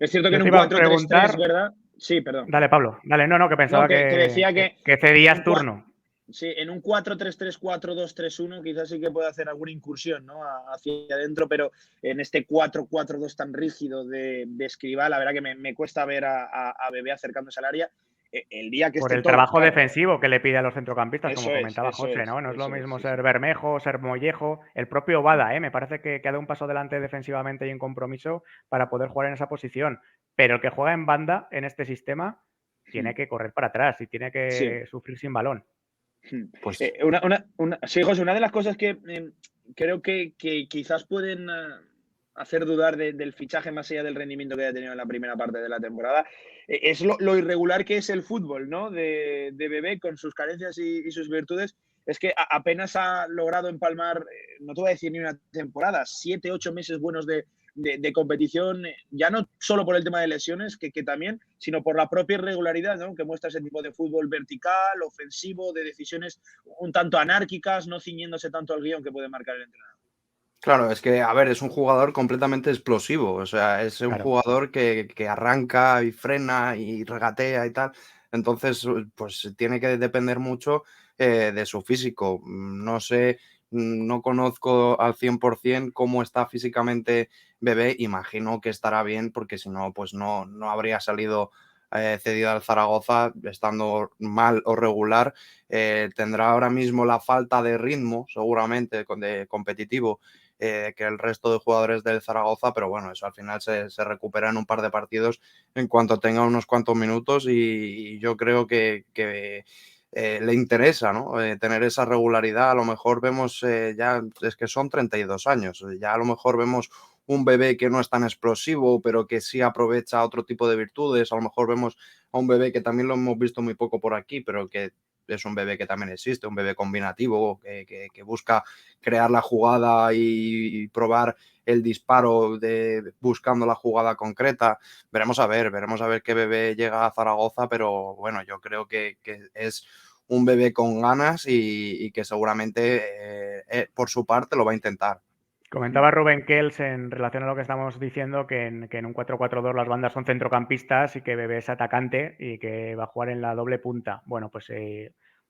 Speaker 2: Es cierto que
Speaker 1: Yo
Speaker 2: en
Speaker 1: te
Speaker 2: un
Speaker 1: iba a
Speaker 2: 4-3-3,
Speaker 1: preguntar.
Speaker 2: ¿verdad? Sí, perdón.
Speaker 1: Dale, Pablo. Dale, no, que
Speaker 2: No,
Speaker 1: pensaba
Speaker 2: que decía
Speaker 1: que
Speaker 2: en
Speaker 1: cedías
Speaker 2: un
Speaker 1: turno.
Speaker 2: sí, en un 4-3-3, 4-2-3-1 quizás sí que puede hacer alguna incursión, ¿no? Hacia adentro, pero en este 4-4-2 tan rígido de Escribá, la verdad que me cuesta ver a Bebé acercándose al área. El día que
Speaker 1: Por
Speaker 2: esté
Speaker 1: el
Speaker 2: todo,
Speaker 1: trabajo
Speaker 2: claro.
Speaker 1: defensivo que le pide a los centrocampistas, como comentaba
Speaker 2: Eso
Speaker 1: José,
Speaker 2: es,
Speaker 1: ¿no? No es lo
Speaker 2: eso es,
Speaker 1: mismo
Speaker 2: sí, sí.
Speaker 1: ser Bermejo, ser Mollejo, el propio Bada, me parece que ha dado un paso adelante defensivamente y en compromiso para poder jugar en esa posición. Pero el que juega en banda en este sistema tiene que correr para atrás y tiene
Speaker 2: Sí.
Speaker 1: que sufrir sin balón.
Speaker 3: Pues
Speaker 2: Sí, José, una de las cosas que creo que quizás pueden hacer dudar del fichaje más allá del rendimiento que haya tenido en la primera parte de la temporada es lo irregular que es el fútbol, ¿no? De Bebé con sus carencias y sus virtudes. Es que apenas ha logrado empalmar, no te voy a decir ni una temporada, 7, 8 meses buenos de competición, ya no solo por el tema de lesiones, que también, sino por la propia irregularidad, ¿no? Que muestra ese tipo de fútbol vertical, ofensivo, de decisiones un tanto anárquicas, no ciñéndose tanto al guión que puede marcar el entrenador.
Speaker 3: claro, es que, a ver, es un jugador completamente explosivo, o sea, es un
Speaker 1: Claro.
Speaker 3: jugador que arranca y frena y regatea y tal, entonces, pues tiene que depender mucho de su físico. No sé, no conozco al 100% cómo está físicamente Bebé, imagino que estará bien, porque si no, pues no habría salido cedido al Zaragoza estando mal o regular. Tendrá ahora mismo la falta de ritmo, seguramente, de competitivo, que el resto de jugadores del Zaragoza, pero bueno, eso al final se recupera en un par de partidos en cuanto tenga unos cuantos minutos y yo creo que le interesa, ¿no? Tener esa regularidad. A lo mejor vemos ya, es que son 32 años, ya a lo mejor vemos un Bebé que no es tan explosivo, pero que sí aprovecha otro tipo de virtudes. A lo mejor vemos a un Bebé que también lo hemos visto muy poco por aquí, pero que es un Bebé que también existe, un Bebé combinativo, que busca crear la jugada y probar el disparo buscando la jugada concreta. Veremos a ver qué Bebé llega a Zaragoza, pero bueno, yo creo que es un Bebé con ganas y que seguramente por su parte lo va a intentar.
Speaker 1: Comentaba Rubén Kels en relación a lo que estamos diciendo, que en un 4-4-2 las bandas son centrocampistas y que Bebé es atacante y que va a jugar en la doble punta. Bueno, pues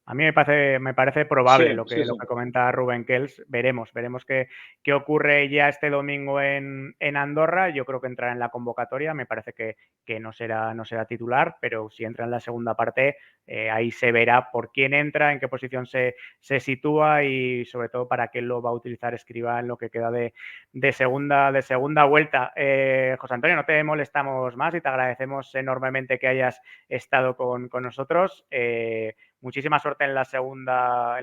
Speaker 1: a mí me parece probable
Speaker 2: Sí,
Speaker 1: lo
Speaker 2: sí,
Speaker 1: que
Speaker 2: sí.
Speaker 1: comenta Rubén Kels. Veremos qué ocurre ya este domingo en Andorra. Yo creo que entrará en la convocatoria. Me parece que no será titular, pero si entra en la segunda parte, ahí se verá por quién entra, en qué posición se sitúa y sobre todo para qué lo va a utilizar Escribá en lo que queda de segunda vuelta. José Antonio, no te molestamos más y te agradecemos enormemente que hayas estado con nosotros. Muchísima suerte en la segunda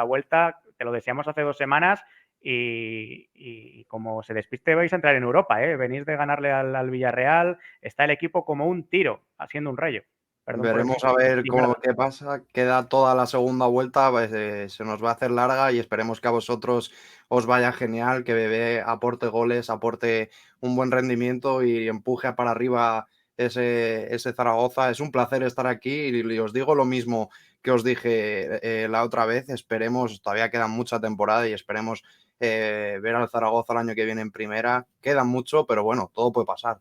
Speaker 1: vuelta. Te lo deseamos hace 2 semanas y como se despiste vais a entrar en Europa. Venís de ganarle al Villarreal. Está el equipo como un tiro, haciendo un rayo. Perdón por
Speaker 3: Veremos a ver
Speaker 1: el
Speaker 3: qué pasa. Queda toda la segunda vuelta, pues, se nos va a hacer larga y esperemos que a vosotros os vaya genial, que Bebé aporte goles, aporte un buen rendimiento y empuje para arriba ese Zaragoza. Es un placer estar aquí y os digo lo mismo que os dije la otra vez. Esperemos, todavía queda mucha temporada y esperemos ver al Zaragoza el año que viene en primera. Queda mucho, pero bueno, todo puede pasar.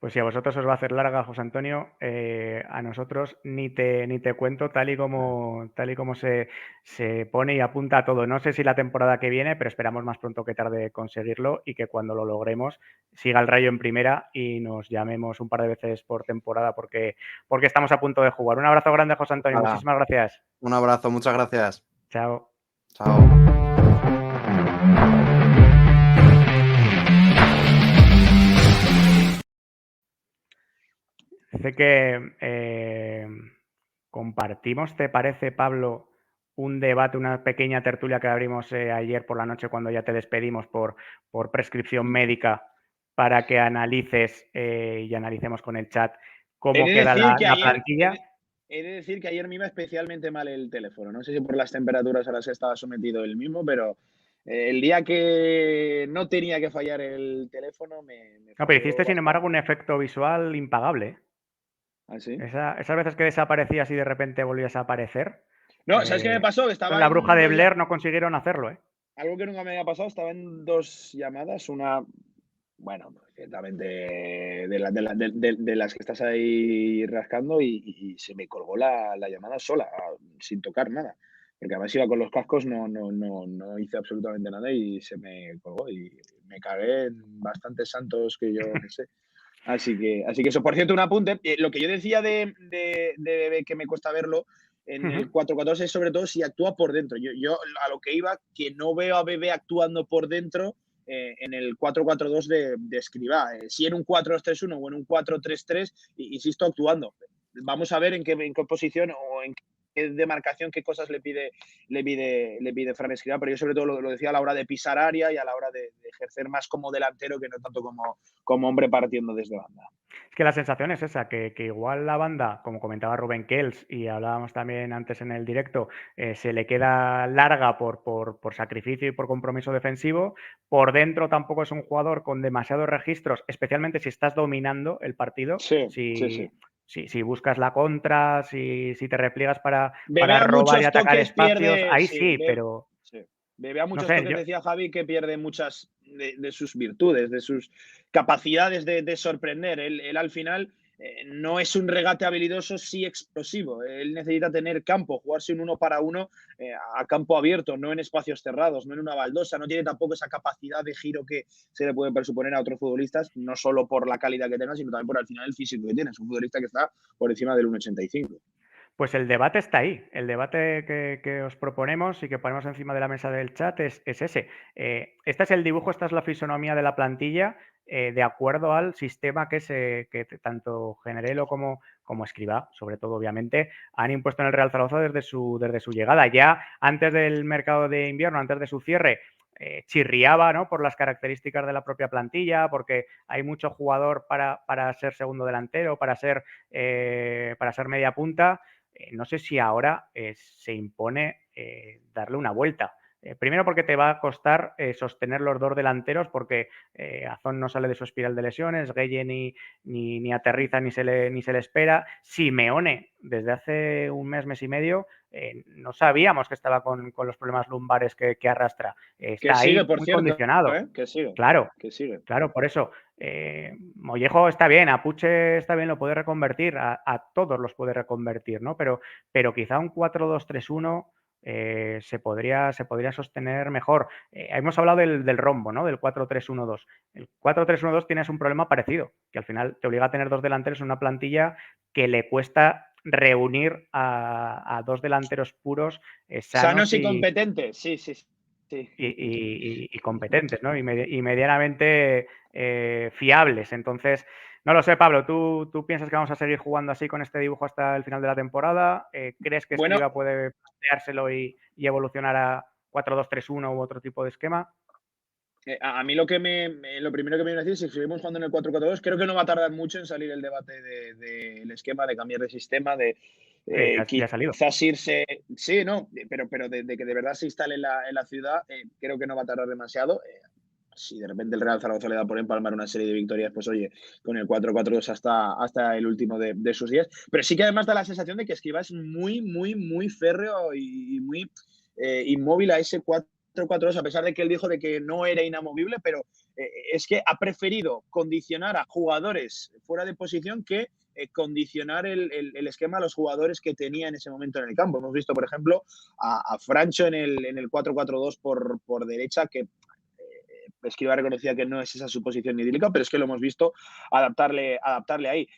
Speaker 1: Pues si a vosotros os va a hacer larga, José Antonio, a nosotros ni te cuento tal y como se pone y apunta a todo. No sé si la temporada que viene, pero esperamos más pronto que tarde conseguirlo y que cuando lo logremos siga el Rayo en primera y nos llamemos un par de veces por temporada porque estamos a punto de jugar. Un abrazo grande, José Antonio.
Speaker 3: Nada,
Speaker 1: Muchísimas gracias.
Speaker 3: un abrazo, muchas gracias.
Speaker 1: Chao.
Speaker 3: Chao.
Speaker 1: Dice que compartimos, ¿te parece, Pablo, un debate, una pequeña tertulia que abrimos ayer por la noche cuando ya te despedimos por prescripción médica para que analices y analicemos con el chat
Speaker 2: He
Speaker 1: cómo
Speaker 2: de
Speaker 1: queda
Speaker 2: decir que
Speaker 1: la
Speaker 2: ayer,
Speaker 1: plantilla?
Speaker 2: he de decir que ayer me iba especialmente mal el teléfono. No sé si por las temperaturas a las que estaba sometido el mismo, pero el día que no tenía que fallar el teléfono me
Speaker 1: No, pero
Speaker 2: falló
Speaker 1: hiciste, sin embargo,
Speaker 2: bastante.
Speaker 1: un efecto visual impagable.
Speaker 2: ¿Ah, sí?
Speaker 1: Esas veces que desaparecías y de repente volvías a aparecer,
Speaker 2: No, ¿sabes qué me pasó? Que
Speaker 1: con
Speaker 2: estaba
Speaker 1: la bruja
Speaker 2: en
Speaker 1: de
Speaker 2: dos
Speaker 1: Blair no consiguieron hacerlo, ¿eh?
Speaker 2: algo que nunca me había pasado, estaba en dos llamadas, una Bueno, ciertamente de las que estás ahí rascando y se me colgó la llamada sola, sin tocar nada. Porque además iba con los cascos, no hice absolutamente nada y se me colgó y me cagué en bastantes santos que yo me sé. Así que eso, por cierto, un apunte. Lo que yo decía de Bebé que me cuesta verlo en
Speaker 1: Ujú.
Speaker 2: el 4-4-2 es sobre todo si actúa por dentro. Yo a lo que iba, que no veo a Bebé actuando por dentro en el 4-4-2 de Escribá. Si en un 4-2-3-1 o en un 4-3-3, insisto, actuando. Vamos a ver en qué posición o en qué demarcación, qué cosas le pide Fran Escribá, pero yo sobre todo lo decía a la hora de pisar área y a la hora de ejercer más como delantero que no tanto como hombre partiendo desde banda.
Speaker 1: Es que la sensación es esa, que igual la banda, como comentaba Rubén Kels y hablábamos también antes en el directo, se le queda larga por sacrificio y por compromiso defensivo. Por dentro tampoco es un jugador con demasiados registros, especialmente si estás dominando el partido,
Speaker 2: Sí, sí, sí.
Speaker 1: si buscas la contra, si te repliegas
Speaker 2: Bebe
Speaker 1: para
Speaker 2: a
Speaker 1: robar y
Speaker 2: muchos
Speaker 1: atacar
Speaker 2: toques,
Speaker 1: espacios,
Speaker 2: pierde.
Speaker 1: ahí
Speaker 2: Sí,
Speaker 1: sí, pero
Speaker 2: sí. Bebe a
Speaker 1: no
Speaker 2: muchos
Speaker 1: sé,
Speaker 2: toques, decía Javi, que pierde muchas de sus virtudes, de sus capacidades de sorprender. Él al final no es un regate habilidoso, sí explosivo. Él necesita tener campo, jugarse un uno para uno a campo abierto, no en espacios cerrados, no en una baldosa. No tiene tampoco esa capacidad de giro que se le puede presuponer a otros futbolistas, no solo por la calidad que tenga, sino también por al final el físico que tiene. Es un futbolista que está por encima del 1,85.
Speaker 1: pues el debate está ahí. El debate que os proponemos y que ponemos encima de la mesa del chat es ese. Este es el dibujo, esta es la fisonomía de la plantilla de acuerdo al sistema que tanto Generelo como Escribá, sobre todo obviamente, han impuesto en el Real Zaragoza desde su llegada. Ya antes del mercado de invierno, antes de su cierre, chirriaba, ¿no?, por las características de la propia plantilla, porque hay mucho jugador para ser segundo delantero, para ser media punta. No sé si ahora se impone darle una vuelta. Primero porque te va a costar sostener los dos delanteros porque Azón no sale de su espiral de lesiones, Gueye ni aterriza ni se le espera. Simeone, desde hace un mes y medio, no sabíamos que estaba con los problemas lumbares que arrastra.
Speaker 2: Que
Speaker 1: Está
Speaker 2: sigue,
Speaker 1: ahí
Speaker 2: por
Speaker 1: muy
Speaker 2: cierto,
Speaker 1: condicionado.
Speaker 2: Que sigue,
Speaker 1: Claro,
Speaker 2: que sigue.
Speaker 1: claro, por eso. Mollejo está bien, Apuche está bien, lo puede reconvertir, a todos los puede reconvertir, ¿no? Pero quizá un 4-2-3-1 se podría sostener mejor. Hemos hablado del rombo, ¿no? Del 4-3-1-2. El 4-3-1-2 tienes un problema parecido, que al final te obliga a tener dos delanteros en una plantilla que le cuesta reunir a dos delanteros puros,
Speaker 2: Sanos
Speaker 1: sanos
Speaker 2: y competentes, sí, sí, sí.
Speaker 1: y competentes, ¿no? Y medianamente fiables. Entonces, no lo sé, Pablo, ¿tú piensas que vamos a seguir jugando así con este dibujo hasta el final de la temporada? ¿Crees que
Speaker 2: Bueno,
Speaker 1: Escribá puede planteárselo y evolucionar a 4-2-3-1 u otro tipo de esquema?
Speaker 2: a mí lo primero que me viene a decir, si seguimos jugando en el 4-4-2, creo que no va a tardar mucho en salir el debate del esquema, de cambiar de sistema, de
Speaker 1: Ya ha salido.
Speaker 2: quizás irse. Sí, no, pero de que de verdad se instale en la ciudad, creo que no va a tardar demasiado. Si de repente el Real Zaragoza le da por empalmar una serie de victorias, pues oye, con el 4-4-2 hasta el último de sus días. Pero sí que además da la sensación de que Escribá es muy, muy, muy férreo y muy inmóvil a ese 4-4-2, a pesar de que él dijo de que no era inamovible, pero es que ha preferido condicionar a jugadores fuera de posición que condicionar el esquema a los jugadores que tenía en ese momento en el campo. Hemos visto, por ejemplo, a Francho en el 4-4-2 por derecha, que Escribá reconocía que no es esa su posición idílica, pero es que lo hemos visto adaptarle ahí.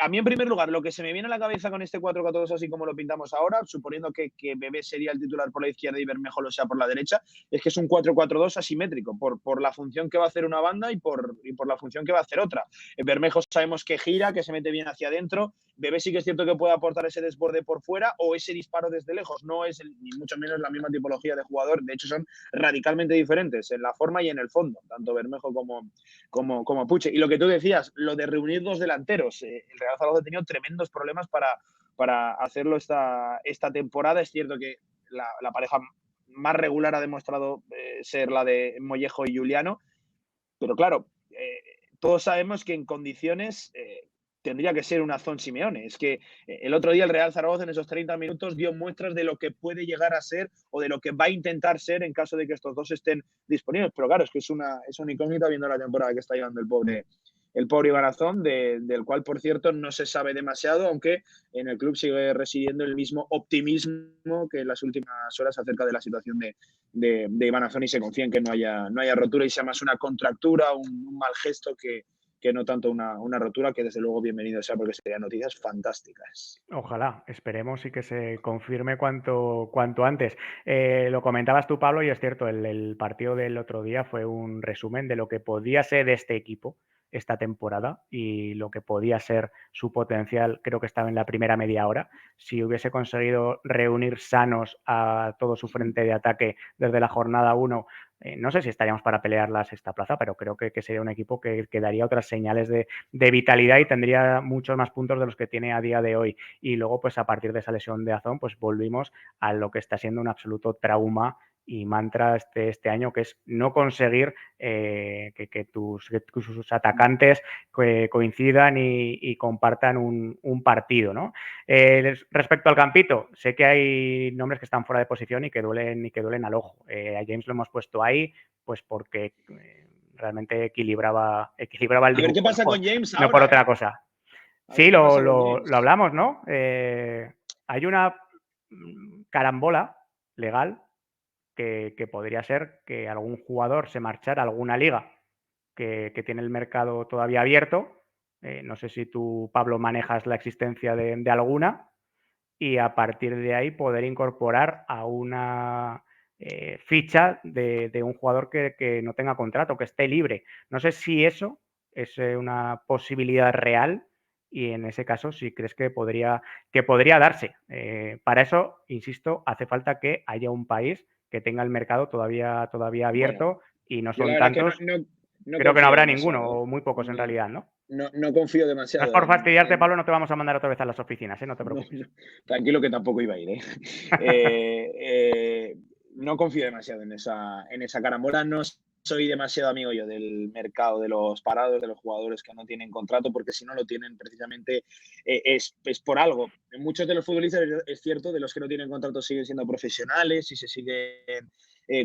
Speaker 2: A mí, en primer lugar, lo que se me viene a la cabeza con este 4-4-2, así como lo pintamos ahora, suponiendo que Bebé sería el titular por la izquierda y Bermejo lo sea por la derecha, es que es un 4-4-2 asimétrico, por la función que va a hacer una banda y por la función que va a hacer otra. Bermejo sabemos que gira, que se mete bien hacia adentro. Bebé sí que es cierto que puede aportar ese desborde por fuera o ese disparo desde lejos. No es ni mucho menos la misma tipología de jugador. De hecho, son radicalmente diferentes en la forma y en el fondo, tanto Bermejo como Puche. Y lo que tú decías, lo de reunir dos delanteros. El Real Zaragoza ha tenido tremendos problemas para hacerlo esta temporada. Es cierto que la pareja más regular ha demostrado ser la de Mollejo y Juliano, pero claro, todos sabemos que en condiciones tendría que ser un Azón Simeone. Es que el otro día el Real Zaragoza en esos 30 minutos dio muestras de lo que puede llegar a ser o de lo que va a intentar ser en caso de que estos dos estén disponibles. Pero claro, es que es una incógnita viendo la temporada que está llevando el pobre Iván Azón, del cual, por cierto, no se sabe demasiado, aunque en el club sigue residiendo el mismo optimismo que en las últimas horas acerca de la situación de Iván Azón, y se confía en que no haya rotura y sea más una contractura, un mal gesto que no tanto una rotura, que desde luego bienvenido sea porque serían noticias fantásticas.
Speaker 1: Ojalá, esperemos y que se confirme cuanto antes. Lo comentabas tú, Pablo, y es cierto, el partido del otro día fue un resumen de lo que podía ser este equipo esta temporada y lo que podía ser su potencial. Creo que estaba en la primera media hora. Si hubiese conseguido reunir sanos a todo su frente de ataque desde la jornada 1, no sé si estaríamos para pelear la sexta plaza, pero creo que sería un equipo que daría otras señales de vitalidad y tendría muchos más puntos de los que tiene a día de hoy. Y luego, pues a partir de esa lesión de Azón, pues volvimos a lo que está siendo un absoluto trauma y mantra este año, que es no conseguir que sus atacantes coincidan y compartan un partido, ¿no? Respecto al campito, sé que hay nombres que están fuera de posición y que duelen al ojo. A James lo hemos puesto ahí, pues porque realmente equilibraba el
Speaker 2: A ver
Speaker 1: dibujo,
Speaker 2: qué pasa con James
Speaker 1: no por
Speaker 2: ahora,
Speaker 1: otra cosa.
Speaker 2: A ver
Speaker 1: Sí,
Speaker 2: qué pasa con
Speaker 1: lo
Speaker 2: James.
Speaker 1: hablamos, ¿no? Hay una carambola legal que podría ser que algún jugador se marchara a alguna liga que tiene el mercado todavía abierto. No sé si tú, Pablo, manejas la existencia de alguna y a partir de ahí poder incorporar a una ficha de un jugador que no tenga contrato, que esté libre. No sé si eso es una posibilidad real y en ese caso si crees que podría darse. Para eso, insisto, hace falta que haya un país que tenga el mercado todavía
Speaker 2: Bueno,
Speaker 1: abierto y no
Speaker 2: yo la
Speaker 1: son
Speaker 2: verdad que
Speaker 1: tantos.
Speaker 2: no
Speaker 1: Creo que no
Speaker 2: confío
Speaker 1: habrá ninguno
Speaker 2: demasiado, ¿eh?
Speaker 1: o muy pocos en
Speaker 2: No,
Speaker 1: realidad, ¿no?
Speaker 2: no confío
Speaker 1: No es
Speaker 2: demasiado
Speaker 1: por
Speaker 2: en,
Speaker 1: fastidiarte,
Speaker 2: en-
Speaker 1: Pablo, no te vamos a mandar otra vez a las oficinas, ¿eh? No te
Speaker 2: no,
Speaker 1: preocupes.
Speaker 2: tranquilo que tampoco iba a ir, ¿eh? Eh, eh, no confío demasiado en esa carambola. No soy demasiado amigo yo del mercado de los parados, de los jugadores que no tienen contrato, porque si no lo tienen precisamente es por algo. Muchos de los futbolistas, es cierto, de los que no tienen contrato siguen siendo profesionales y se siguen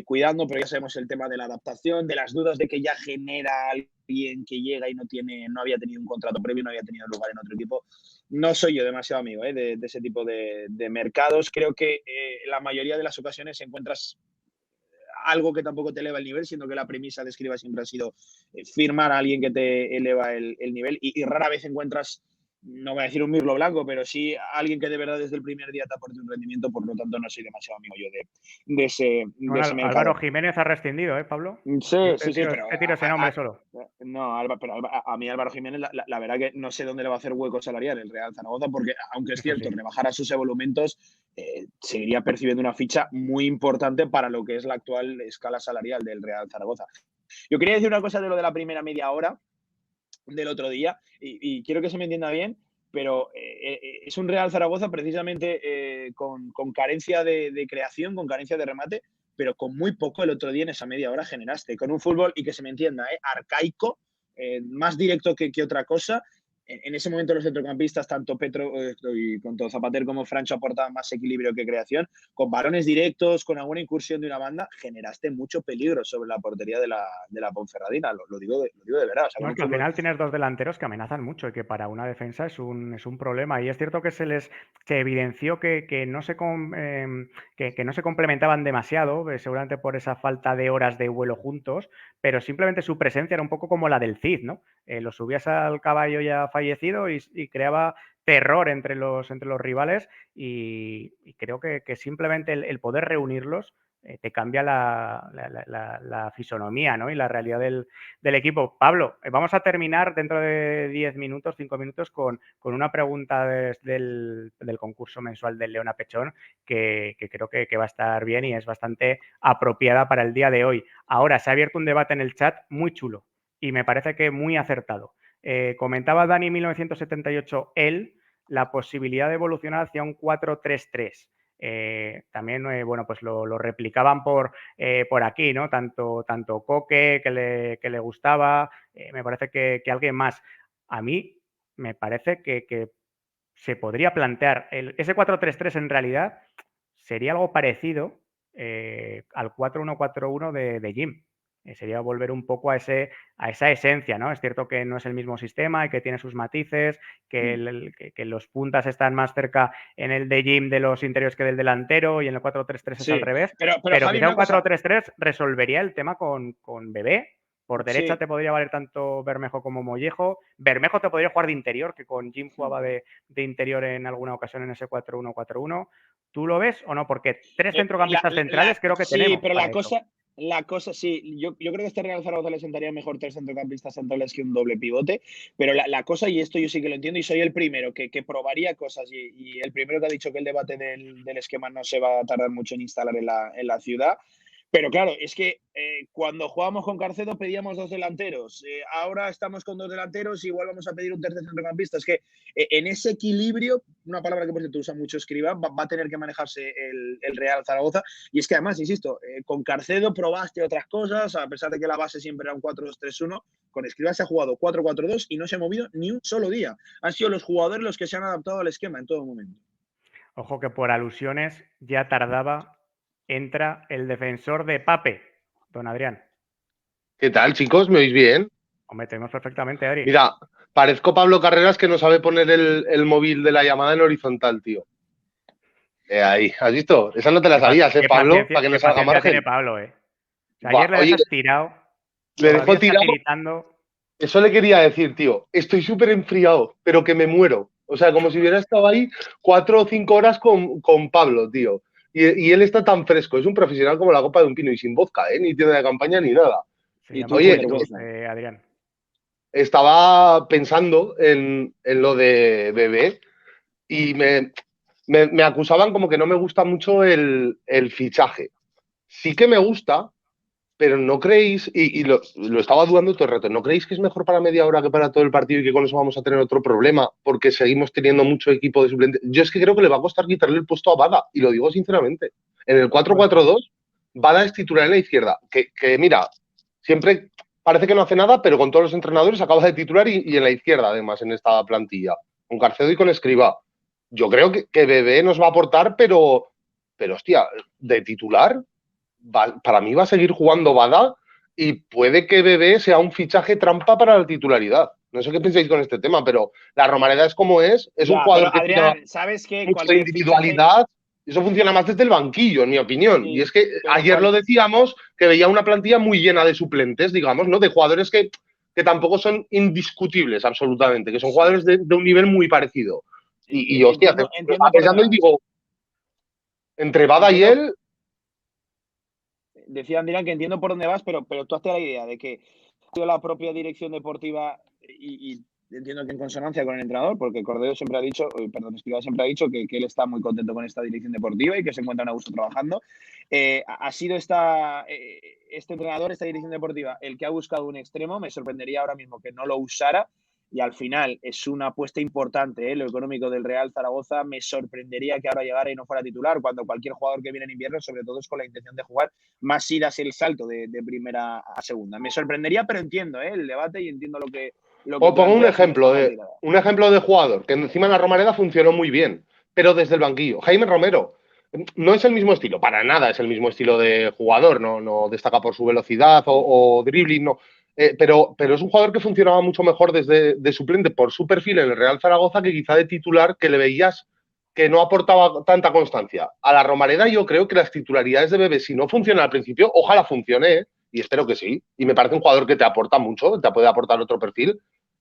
Speaker 2: cuidando, pero ya sabemos el tema de la adaptación, de las dudas de que ya genera alguien que llega y no había tenido un contrato previo, no había tenido lugar en otro equipo. No soy yo demasiado amigo de ese tipo de mercados. Creo que la mayoría de las ocasiones encuentras algo que tampoco te eleva el nivel, siendo que la premisa de Escriba siempre ha sido firmar a alguien que te eleva el nivel, y rara vez encuentras, no voy a decir un mirlo blanco, pero sí alguien que de verdad desde el primer día te aporte un rendimiento. Por lo tanto no soy demasiado amigo yo de
Speaker 1: Bueno,
Speaker 2: ese
Speaker 1: Álvaro
Speaker 2: mercado.
Speaker 1: Jiménez ha rescindido, ¿eh, Pablo?
Speaker 2: Sí,
Speaker 1: Yo
Speaker 2: sí, sí, pero
Speaker 1: te tiro ese nombre solo.
Speaker 2: no, pero a mí Álvaro Jiménez, la verdad que no sé dónde le va a hacer hueco salarial el Real Zaragoza, porque aunque es
Speaker 1: Eso
Speaker 2: cierto,
Speaker 1: sí.
Speaker 2: rebajar a sus emolumentos, seguiría percibiendo una ficha muy importante para lo que es la actual escala salarial del Real Zaragoza. Yo quería decir una cosa de lo de la primera media hora del otro día, y quiero que se me entienda bien, pero es un Real Zaragoza precisamente con carencia de creación, con carencia de remate, pero con muy poco el otro día en esa media hora generaste, con un fútbol, y que se me entienda, arcaico, más directo que otra cosa. En ese momento los centrocampistas, tanto Petro y tanto Zapater como Francho, aportaban más equilibrio que creación. Con balones directos, con alguna incursión de una banda, generaste mucho peligro sobre la portería de la Ponferradina. Lo digo de verdad. O sea,
Speaker 1: No,
Speaker 2: con
Speaker 1: es
Speaker 2: un
Speaker 1: que al
Speaker 2: fútbol.
Speaker 1: final tienes dos delanteros que amenazan mucho y que para una defensa es un problema. Y es cierto que se evidenció que no que no se complementaban demasiado, seguramente por esa falta de horas de vuelo juntos, pero simplemente su presencia era un poco como la del Cid, ¿no? Lo subías al caballo ya fallecido y creaba terror entre los rivales y creo que simplemente el poder reunirlos te cambia la fisonomía, ¿no? Y la realidad del equipo. Pablo, vamos a terminar dentro de 10 minutos, 5 minutos, con una pregunta del concurso mensual del Leona Pechón que creo que va a estar bien y es bastante apropiada para el día de hoy. Ahora, se ha abierto un debate en el chat muy chulo y me parece que muy acertado. Comentaba Dani 1978 él la posibilidad de evolucionar hacia un 4-3-3. También, bueno, pues lo replicaban por aquí, ¿no? Tanto Coque, que le gustaba, me parece que alguien más. A mí me parece que se podría plantear. Ese 4-3-3 en realidad sería algo parecido al 4-1-4-1 de Jim. Sería volver un poco a esa esencia, ¿no? Es cierto que no es el mismo sistema y que tiene sus matices, que los puntas están más cerca en el de Jim de los interiores que del delantero y en el 4-3-3 es al
Speaker 2: Sí,
Speaker 1: revés.
Speaker 2: pero
Speaker 1: Pero
Speaker 2: Javi,
Speaker 1: quizá un
Speaker 2: una cosa.
Speaker 1: 4-3-3 resolvería el tema con Bebé. Por derecha
Speaker 2: Sí,
Speaker 1: te podría valer tanto Bermejo como Mollejo. Bermejo te podría jugar de interior, que con Jim jugaba de interior en alguna ocasión en ese 4-1-4-1. ¿Tú lo ves o no? Porque tres centrocampistas centrales creo que
Speaker 2: sí,
Speaker 1: tenemos
Speaker 2: pero
Speaker 1: para eso.
Speaker 2: la cosa, sí, yo creo que este Real Zaragoza le sentaría mejor 3 centrocampistas centrales que un doble pivote, pero la cosa, y esto yo sí que lo entiendo, y soy el primero que probaría cosas, y el primero que ha dicho que el debate del esquema no se va a tardar mucho en instalar en la ciudad. Pero claro, es que cuando jugábamos con Carcedo pedíamos 2 delanteros. Ahora estamos con 2 delanteros y igual vamos a pedir un tercer centrocampista. Es que en ese equilibrio, una palabra que por cierto usa mucho Escribá, va a tener que manejarse el Real Zaragoza. Y es que además, insisto, con Carcedo probaste otras cosas, a pesar de que la base siempre era un 4-2-3-1. Con Escribá se ha jugado 4-4-2 y no se ha movido ni un solo día. Han sido los jugadores los que se han adaptado al esquema en todo momento.
Speaker 1: Ojo que por alusiones ya tardaba, entra el defensor de Pape, don Adrián.
Speaker 4: ¿Qué tal, chicos? ¿Me oís bien?
Speaker 1: Hombre, tenemos perfectamente, Adri.
Speaker 4: Mira, parezco Pablo Carreras que no sabe poner el móvil de la llamada en horizontal, tío. Ahí, ¿has visto? Esa no te la sabías,
Speaker 1: Qué
Speaker 4: Pablo? Para que no
Speaker 1: qué
Speaker 4: salga
Speaker 1: paciencia tiene
Speaker 4: margen.
Speaker 1: Pablo, O sea,
Speaker 4: Buah,
Speaker 1: ayer le
Speaker 4: oye,
Speaker 1: dejas tirado,
Speaker 4: le
Speaker 1: todavía
Speaker 4: dejo
Speaker 1: está
Speaker 4: tirado.
Speaker 1: tiritando.
Speaker 4: Eso le quería decir, tío. Estoy súper enfriado, pero que me muero. O sea, como si hubiera estado ahí 4 o 5 horas con Pablo, tío. Y él está tan fresco. Es un profesional como la copa de un pino y sin vodka, ¿eh? Ni tienda de campaña ni nada.
Speaker 1: Se
Speaker 2: Y
Speaker 1: llama
Speaker 2: tú con
Speaker 4: Oye,
Speaker 1: plenitud,
Speaker 2: vergüenza.
Speaker 1: Adrián.
Speaker 4: estaba pensando en lo de Bebé y me acusaban como que no me gusta mucho el fichaje. Sí que me gusta, pero no creéis, y lo estaba dudando todo el rato, ¿no creéis que es mejor para media hora que para todo el partido y que con eso vamos a tener otro problema? Porque seguimos teniendo mucho equipo de suplentes. Yo es que creo que le va a costar quitarle el puesto a Bada, y lo digo sinceramente. En el 4-4-2, Bada es titular en la izquierda, que mira, siempre parece que no hace nada, pero con todos los entrenadores acaba de titular y en la izquierda, además, en esta plantilla, con Carcedo y con Escribá. Yo creo que Bebé nos va a aportar, pero hostia, de titular, para mí va a seguir jugando Bada y puede que Bebé sea un fichaje trampa para la titularidad. No sé qué pensáis con este tema, pero la Romareda es como es un
Speaker 2: Ya,
Speaker 4: jugador
Speaker 2: pero
Speaker 4: que tira
Speaker 2: Adrián, ¿sabes qué?
Speaker 4: mucha
Speaker 2: Cualquier fichaje.
Speaker 4: individualidad. Eso funciona más desde el banquillo, en mi opinión. Y
Speaker 2: Sí,
Speaker 4: es que
Speaker 2: pero
Speaker 4: ayer lo decíamos, que veía una plantilla muy llena de suplentes, digamos, ¿no? De jugadores que tampoco son indiscutibles, absolutamente, que son
Speaker 2: sí,
Speaker 4: jugadores de un nivel muy parecido. Y hostia,
Speaker 2: entiendo
Speaker 4: estaba
Speaker 2: por dónde
Speaker 4: pensando y
Speaker 2: vas.
Speaker 4: digo, entre Bada y
Speaker 2: Entiendo,
Speaker 4: él,
Speaker 2: decía Adrián que entiendo por dónde vas, pero tú hazte la idea de que la propia dirección deportiva y entiendo que en consonancia con el entrenador, porque Cordero siempre ha dicho, perdón, Espigado siempre ha dicho que él está muy contento con esta dirección deportiva y que se encuentran a gusto trabajando. Ha sido este entrenador, esta dirección deportiva, el que ha buscado un extremo. Me sorprendería ahora mismo que no lo usara. Y al final es una apuesta importante, lo económico del Real Zaragoza. Me sorprendería que ahora llegara y no fuera titular, cuando cualquier jugador que viene en invierno, sobre todo es con la intención de jugar, más si das el salto de primera a segunda. Me sorprendería, pero entiendo el debate y entiendo lo que
Speaker 4: os pongo
Speaker 2: planteas y está mal tirada.
Speaker 4: un ejemplo de jugador que encima en la Romareda funcionó muy bien, pero desde el banquillo. Jaime Romero no es el mismo estilo, para nada es el mismo estilo de jugador, no destaca por su velocidad o dribbling, no. Pero es un jugador que funcionaba mucho mejor desde de suplente por su perfil en el Real Zaragoza que quizá de titular, que le veías que no aportaba tanta constancia. A la Romareda yo creo que las titularidades de Bebé, si no funciona al principio, ojalá funcione, y espero que sí. Y me parece un jugador que te aporta mucho, te puede aportar otro perfil.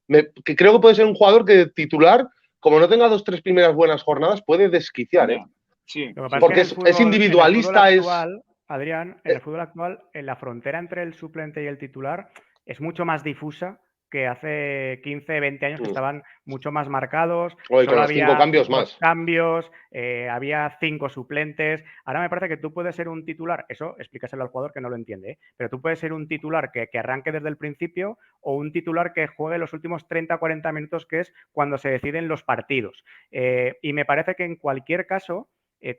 Speaker 4: Que creo que puede ser un jugador que titular, como no tenga 2 o 3 primeras buenas jornadas, puede desquiciar,
Speaker 2: Ya, sí,
Speaker 1: Lo que pasa
Speaker 2: sí,
Speaker 1: es que
Speaker 4: porque
Speaker 2: sí.
Speaker 4: es
Speaker 1: en el fútbol
Speaker 4: individualista, es.
Speaker 1: actual, Adrián, en el fútbol actual, en la frontera entre el suplente y el titular es mucho más difusa que hace 15, 20 años que estaban mucho más marcados,
Speaker 4: Oye, con
Speaker 1: solo
Speaker 4: los 5
Speaker 1: había
Speaker 4: cambios
Speaker 1: 2
Speaker 4: más.
Speaker 1: cambios, había 5 suplentes. Ahora me parece que tú puedes ser un titular, eso explícaselo al jugador que no lo entiende, pero tú puedes ser un titular que arranque desde el principio o un titular que juegue los últimos 30, 40 minutos, que es cuando se deciden los partidos. Y me parece que en cualquier caso,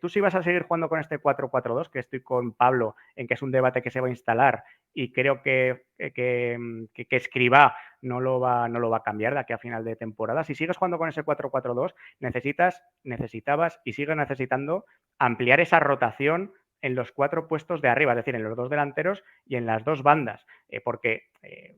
Speaker 1: tú sí vas a seguir jugando con este 4-4-2, que estoy con Pablo en que es un debate que se va a instalar y creo que Escribá no lo va a cambiar de aquí a final de temporada. Si sigues jugando con ese 4-4-2, necesitabas y sigues necesitando ampliar esa rotación en los 4 puestos de arriba, es decir, en los 2 delanteros y en las 2 bandas, porque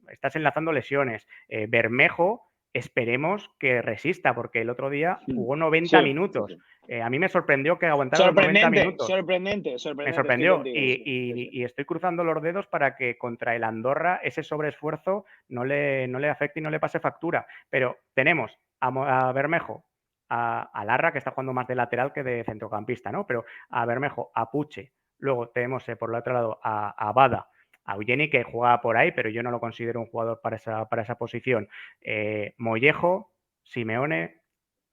Speaker 1: estás enlazando lesiones. Bermejo, esperemos que resista, porque el otro día jugó 90 minutos. A mí me sorprendió que aguantara los 90 minutos.
Speaker 2: Sorprendente.
Speaker 1: Me sorprendió y estoy cruzando los dedos para que contra el Andorra ese sobreesfuerzo no le afecte y no le pase factura. Pero tenemos a Bermejo, a Larra, que está jugando más de lateral que de centrocampista, ¿no? Pero a Bermejo, a Puche. Luego tenemos por el otro lado a Bada, a Eugeni, que juega por ahí, pero yo no lo considero un jugador para esa posición. Mollejo, Simeone,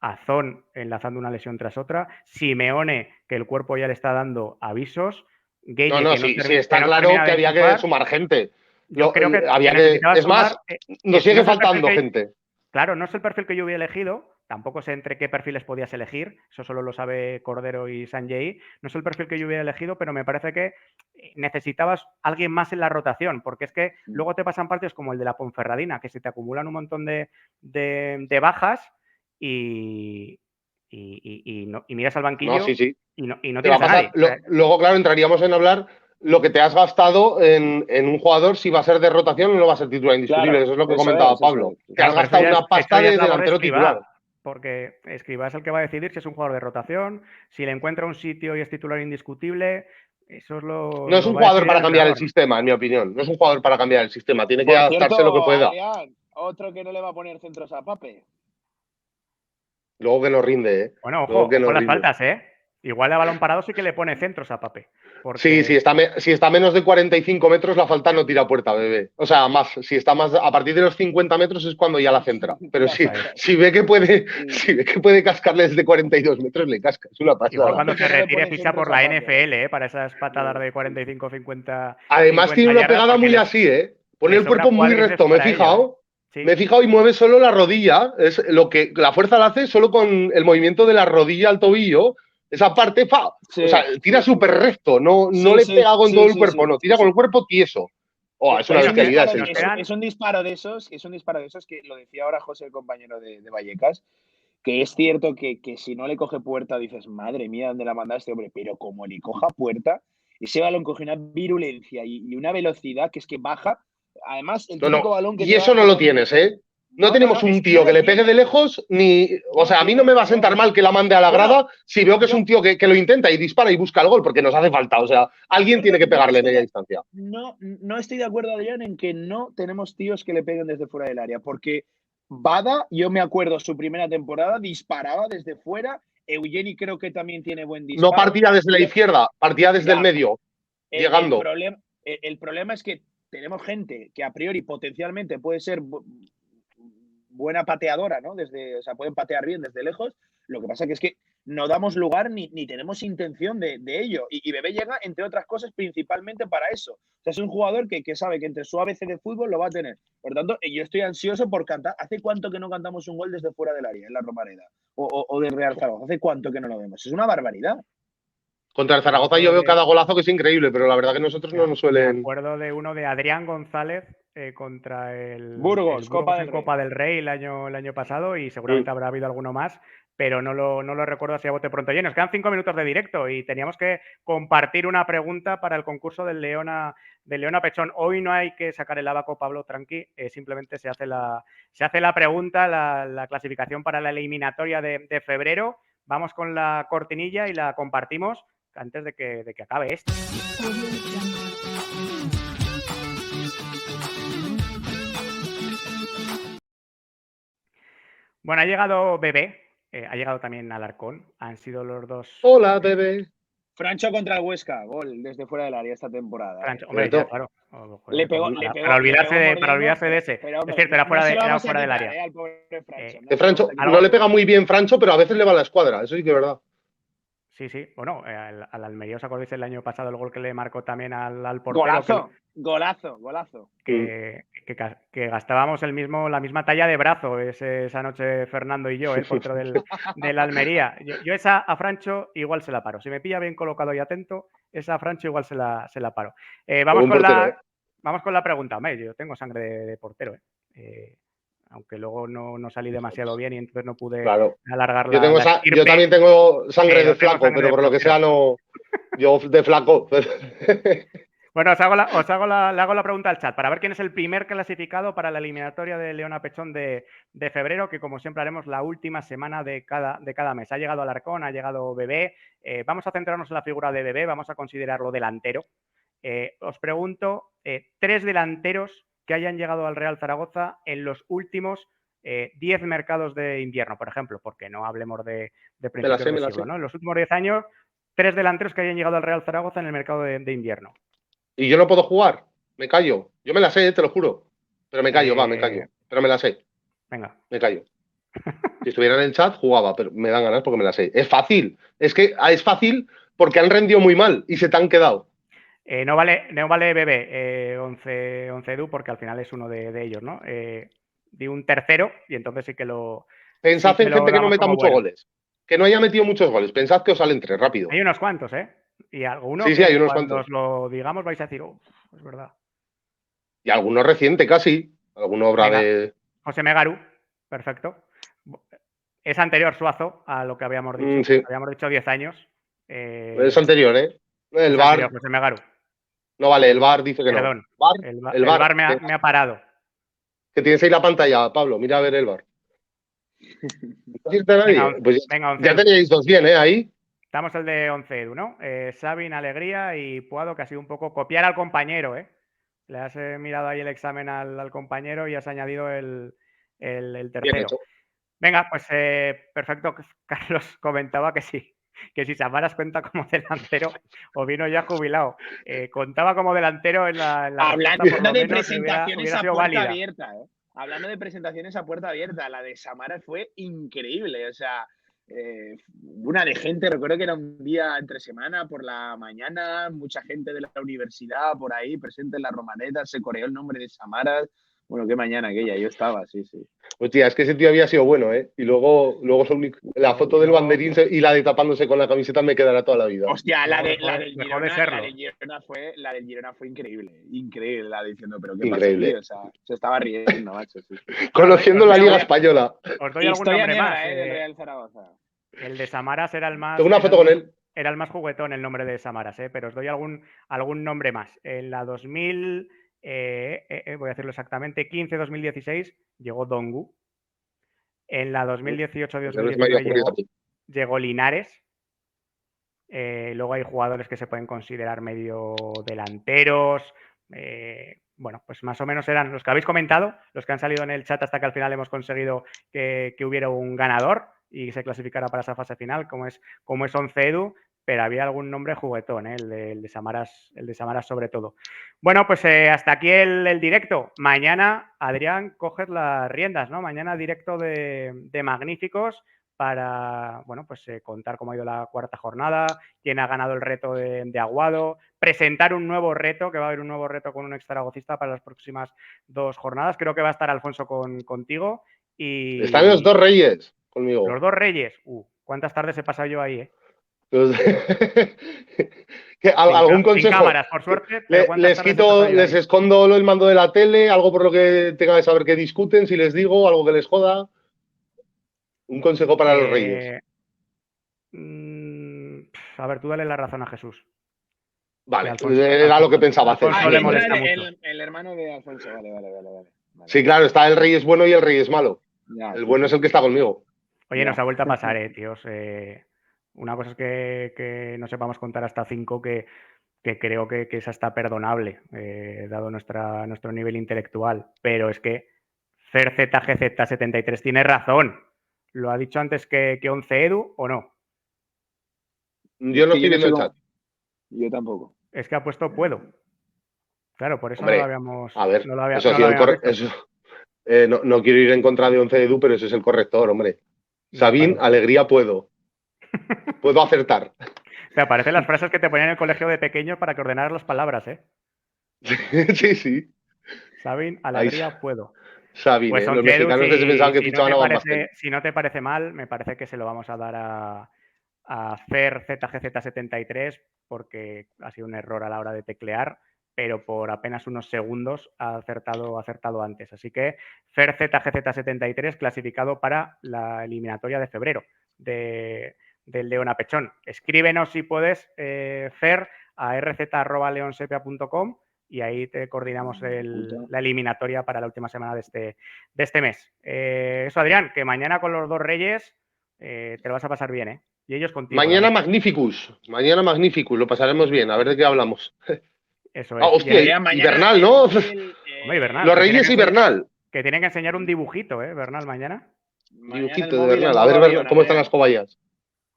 Speaker 1: Azón enlazando una lesión tras otra, Simeone, que el cuerpo ya le está dando avisos, Gueye,
Speaker 4: sí, está claro que había que sumar gente.
Speaker 1: Yo creo que
Speaker 4: es más, nos sigue faltando gente.
Speaker 1: Claro, no es el perfil que yo hubiera elegido, tampoco sé entre qué perfiles podías elegir, eso solo lo sabe Cordero y Sanjay, no es el perfil que yo hubiera elegido, pero me parece que necesitabas alguien más en la rotación, porque es que luego te pasan partidos como el de la Ponferradina, que se te acumulan un montón de bajas y miras al banquillo y no tienes a nadie.
Speaker 4: Luego, claro, entraríamos en hablar lo que te has gastado en un jugador, si va a ser de rotación o no va a ser titular indiscutible. Claro, eso es lo que comentaba Pablo. Te has gastado una pasta de delantero titular.
Speaker 1: Porque Escribá es el que va a decidir si es un jugador de rotación, si le encuentra un sitio y es titular indiscutible. Eso es lo.
Speaker 4: No es un jugador para cambiar el sistema, en mi opinión. No es un jugador para cambiar el sistema. Tiene que adaptarse lo que pueda.
Speaker 2: Adrián, otro que no le va a poner centros a Pape.
Speaker 4: Luego que no rinde, ¿eh?
Speaker 1: Bueno, ojo con las faltas, ¿eh? Igual a balón parado sí que le pone centros a Pape. Porque...
Speaker 4: Sí, si está menos de 45 metros, la falta no tira a puerta, bebé. O sea, más, si está más a partir de los 50 metros es cuando ya la centra. Pero si ve que puede cascarle desde 42 metros, le casca. Es una pasada.
Speaker 1: Igual cuando se retire ficha por la NFL, para esas patadas de 45-50.
Speaker 4: Además tiene una pegada muy así, ¿eh? Pone el cuerpo muy recto, me he fijado. Sí. Me he fijado y mueve solo la rodilla. Es lo que la fuerza la hace solo con el movimiento de la rodilla al tobillo. Esa parte, o sea, tira súper recto, no le pega con todo el cuerpo, no, tira con el cuerpo tieso. Es una bestialidad.
Speaker 2: Es un disparo de esos que lo decía ahora José, el compañero de Vallecas, que es cierto que si no le coge puerta dices, madre mía, ¿dónde la manda este hombre? Pero como le coja puerta, ese balón coge una virulencia y una velocidad que es que baja. Además, el típico balón que...
Speaker 4: Y eso no lo tienes, ¿eh? No tenemos un tío que le pegue de lejos, ni. O sea, a mí no me va a sentar mal que la mande a la grada si veo que es un tío que lo intenta y dispara y busca el gol, porque nos hace falta. O sea, alguien tiene que pegarle en media distancia.
Speaker 2: No estoy de acuerdo, Adrián, en que no tenemos tíos que le peguen desde fuera del área, porque Bada, yo me acuerdo su primera temporada, disparaba desde fuera. Eugeni creo que también tiene buen disparo.
Speaker 4: No partía desde la izquierda, partía desde el medio, llegando.
Speaker 2: El problema es que tenemos gente que a priori potencialmente puede ser buena pateadora, ¿no? O sea, pueden patear bien desde lejos. Lo que pasa que es que no damos lugar ni tenemos intención de ello. Y Bebé llega, entre otras cosas, principalmente para eso. O sea, es un jugador que sabe que entre su ABC de fútbol lo va a tener. Por tanto, yo estoy ansioso por cantar. ¿Hace cuánto que no cantamos un gol desde fuera del área, en la Romareda? O del Real Zaragoza. ¿Hace cuánto que no lo vemos? Es una barbaridad.
Speaker 4: Contra el Zaragoza yo veo cada golazo que es increíble, pero la verdad que nosotros no nos suelen...
Speaker 1: Me acuerdo de uno de Adrián González contra el
Speaker 2: Burgos,
Speaker 1: Copa del Rey el año pasado, y seguramente habrá habido alguno más, pero no lo recuerdo así a bote pronto. Nos quedan 5 minutos de directo y teníamos que compartir una pregunta para el concurso del Leona Pechón. Hoy no hay que sacar el abaco, Pablo, tranqui, simplemente se hace la pregunta, la clasificación para la eliminatoria de febrero. Vamos con la cortinilla y la compartimos antes de que acabe esto. Bueno, ha llegado Bebé, ha llegado también Alarcón, han sido los dos...
Speaker 4: Hola, Bebé.
Speaker 2: Francho contra el Huesca, gol desde fuera del área esta temporada.
Speaker 1: Francho, hombre, ya, claro.
Speaker 2: Le pegó,
Speaker 1: para olvidarse de ese.
Speaker 2: Pero,
Speaker 1: es cierto, era fuera del área.
Speaker 2: Al pobre Francho,
Speaker 4: Francho no le pega muy bien Francho, pero a veces le va a la escuadra, eso sí que es verdad.
Speaker 1: Sí. Bueno, al Almería, ¿os acordáis el año pasado el gol que le marcó también al portero?
Speaker 2: Golazo.
Speaker 1: Que gastábamos la misma talla de brazo esa noche Fernando y yo, el portero del Almería. Yo esa a Francho igual se la paro. Si me pilla bien colocado y atento, esa a Francho igual se la paro. Vamos con vamos con la pregunta. Hombre, yo tengo sangre de portero, aunque luego no salí demasiado bien y entonces no pude
Speaker 4: Claro.
Speaker 1: alargar
Speaker 4: Yo,
Speaker 1: la
Speaker 4: yo
Speaker 1: estirpe,
Speaker 4: también tengo sangre
Speaker 1: pero
Speaker 4: de
Speaker 1: tengo
Speaker 4: flaco,
Speaker 1: sangre
Speaker 4: pero
Speaker 1: de
Speaker 4: por lo que
Speaker 1: portero.
Speaker 4: sea no. Yo de flaco.
Speaker 1: Bueno, le hago la pregunta al chat para ver quién es el primer clasificado para la eliminatoria de León a Pechón de febrero, que como siempre haremos la última semana de cada mes. Ha llegado Alarcón, ha llegado Bebé. Vamos a centrarnos en la figura de Bebé, vamos a considerarlo delantero. Os pregunto, 3 delanteros que hayan llegado al Real Zaragoza en los últimos 10 mercados de invierno, por ejemplo, porque no hablemos de principios de siglo, ¿no? En los últimos 10 años, 3 delanteros que hayan llegado al Real Zaragoza en el mercado de invierno.
Speaker 4: Y yo no puedo jugar, me callo. Yo me la sé, te lo juro. Pero me callo, me callo. Pero me la sé.
Speaker 1: Venga.
Speaker 4: Me callo. Si estuviera en el chat, jugaba, pero me dan ganas porque me la sé. Es fácil. Es que es fácil porque han rendido muy mal y se te han quedado.
Speaker 1: No vale Bebé, 11 Edu, porque al final es uno de ellos, ¿no? Di un tercero y entonces sí que lo.
Speaker 4: Pensad en gente que no meta muchos
Speaker 1: bueno.
Speaker 4: goles. Que no haya metido muchos goles. Pensad que os salen 3, rápido.
Speaker 1: Hay unos cuantos, ¿eh? Y alguno
Speaker 4: Sí,
Speaker 1: que
Speaker 4: hay unos
Speaker 1: cuando
Speaker 4: cuantos.
Speaker 1: os lo digamos vais a decir, es verdad.
Speaker 4: Y alguno reciente casi. Alguno habrá de.
Speaker 1: José Megaru, perfecto. Es anterior Suazo a lo que habíamos dicho.
Speaker 4: Sí.
Speaker 1: Habíamos dicho 10 años.
Speaker 4: Es anterior, ¿eh? El VAR.
Speaker 1: Anterior, José Megaru.
Speaker 4: No vale, el VAR dice que
Speaker 1: Perdón.
Speaker 4: no.
Speaker 1: El VAR me ha parado.
Speaker 4: Que tienes ahí la pantalla, Pablo. Mira a ver el VAR. ¿No existe nadie? Pues
Speaker 1: venga,
Speaker 4: ya teníais 2 bien, ¿eh? Ahí.
Speaker 1: Estamos el de 11 Edu, ¿no? Sabin, Alegría y Puado, que ha sido un poco copiar al compañero, ¿eh? Le has mirado ahí el examen al compañero y has añadido el tercero. Venga, pues perfecto. Carlos comentaba que sí, que si Samaras cuenta como delantero o vino ya jubilado. Contaba como delantero en la
Speaker 2: Hablando
Speaker 1: respuesta, por lo
Speaker 2: de
Speaker 1: menos,
Speaker 2: presentaciones
Speaker 1: hubiera
Speaker 2: a
Speaker 1: sido
Speaker 2: puerta
Speaker 1: válida.
Speaker 2: abierta, ¿eh? Hablando de presentaciones a puerta abierta, la de Samaras fue increíble. O sea, una de gente, recuerdo que era un día entre semana por la mañana, mucha gente de la universidad por ahí presente en la Romaneta, se coreó el nombre de Samaras. Bueno, qué mañana aquella, yo estaba, sí.
Speaker 4: Hostia, es que ese tío había sido bueno, ¿eh? Y luego la foto del banderín y la de tapándose con la camiseta me quedará toda la vida.
Speaker 2: Hostia, la del
Speaker 1: Girona
Speaker 2: fue increíble. Increíble, la diciendo, pero qué
Speaker 4: increíble.
Speaker 2: pasa aquí? O sea, se estaba riendo, macho. Sí.
Speaker 4: Conociendo la Liga Española.
Speaker 1: Os doy algún nombre más.
Speaker 2: Del Real Zaragoza.
Speaker 1: El de Samaras era el más.
Speaker 4: Tengo una foto con él.
Speaker 1: Era el más juguetón el nombre de Samaras, pero os doy algún nombre más. En la 2000, voy a decirlo exactamente, 15-2016 llegó Dongu. En la 2018-2019 llegó Linares. Luego hay jugadores que se pueden considerar medio delanteros. Bueno, pues más o menos eran los que habéis comentado, los que han salido en el chat hasta que al final hemos conseguido que hubiera un ganador y se clasificara para esa fase final, como es 11 Edu, pero había algún nombre juguetón, el de Samaras sobre todo. Bueno, pues hasta aquí el directo. Mañana, Adrián, coges las riendas, ¿no? Mañana directo de Magníficos para, bueno, pues contar cómo ha ido la cuarta jornada, quién ha ganado el reto de Aguado, presentar un nuevo reto, que va a haber un nuevo reto con un ex zaragocista para las próximas 2 jornadas. Creo que va a estar Alfonso contigo. Y
Speaker 4: están los 2 reyes conmigo.
Speaker 1: Los 2 reyes. ¿Cuántas tardes he pasado yo ahí,
Speaker 4: ¿Algún consejo?
Speaker 1: Sin cámaras, por suerte.
Speaker 4: Les escondo el mando de la tele, algo por lo que tenga que saber que discuten, si les digo, algo que les joda. Un consejo para los reyes.
Speaker 1: A ver, tú dale la razón a Jesús.
Speaker 4: Vale, era lo que pensaba hacer.
Speaker 1: Le molesta mucho.
Speaker 2: El hermano de Alfonso, vale.
Speaker 4: Sí, claro, está el rey es bueno y el rey es malo. Ya, el bueno es el que está conmigo.
Speaker 1: Oye, nos ha vuelto a pasar, tíos. Una cosa es que no sepamos contar hasta 5, que creo que es hasta perdonable, dado nuestro nivel intelectual. Pero es que CerZGZ73 tiene razón. ¿Lo ha dicho antes que 11 Edu o no?
Speaker 4: Yo no estoy viendo el chat.
Speaker 2: Yo tampoco.
Speaker 1: Es que ha puesto puedo. Claro, por eso
Speaker 4: hombre,
Speaker 1: no lo habíamos.
Speaker 4: A ver,
Speaker 1: no lo había,
Speaker 4: eso ha sido el correcto. No quiero ir en contra de 11 Edu, pero ese es el corrector, hombre. Sabín, alegría puedo. Puedo acertar.
Speaker 1: Te aparecen las frases que te ponían en el colegio de pequeño para que ordenaras las palabras, ¿eh?
Speaker 4: Sí.
Speaker 1: Sabín, alegría puedo.
Speaker 4: Sabín,
Speaker 1: pues
Speaker 4: los mexicanos se pensaban que fichaban a Van
Speaker 1: Basten. Si no te parece mal, me parece que se lo vamos a dar a CerZGZ73 porque ha sido un error a la hora de teclear pero por apenas unos segundos ha acertado antes. Así que Fer ZGZ73 clasificado para la eliminatoria de febrero del León a Pechón. Escríbenos si puedes, Fer, a rz@leonsepia.com y ahí te coordinamos la eliminatoria para la última semana de este mes. Eso, Adrián, que mañana con los dos Reyes te lo vas a pasar bien, ¿eh? Y ellos contigo.
Speaker 4: Mañana Magnificus, lo pasaremos bien, a ver de qué hablamos.
Speaker 1: Eso es.
Speaker 4: Hostia, y Bernal, ¿no?
Speaker 1: Hombre, Bernal,
Speaker 4: los Reyes y Bernal.
Speaker 1: Que tienen que enseñar un dibujito, Bernal, mañana.
Speaker 4: Dibujito de Bernal, a ver cómo están las cobayas.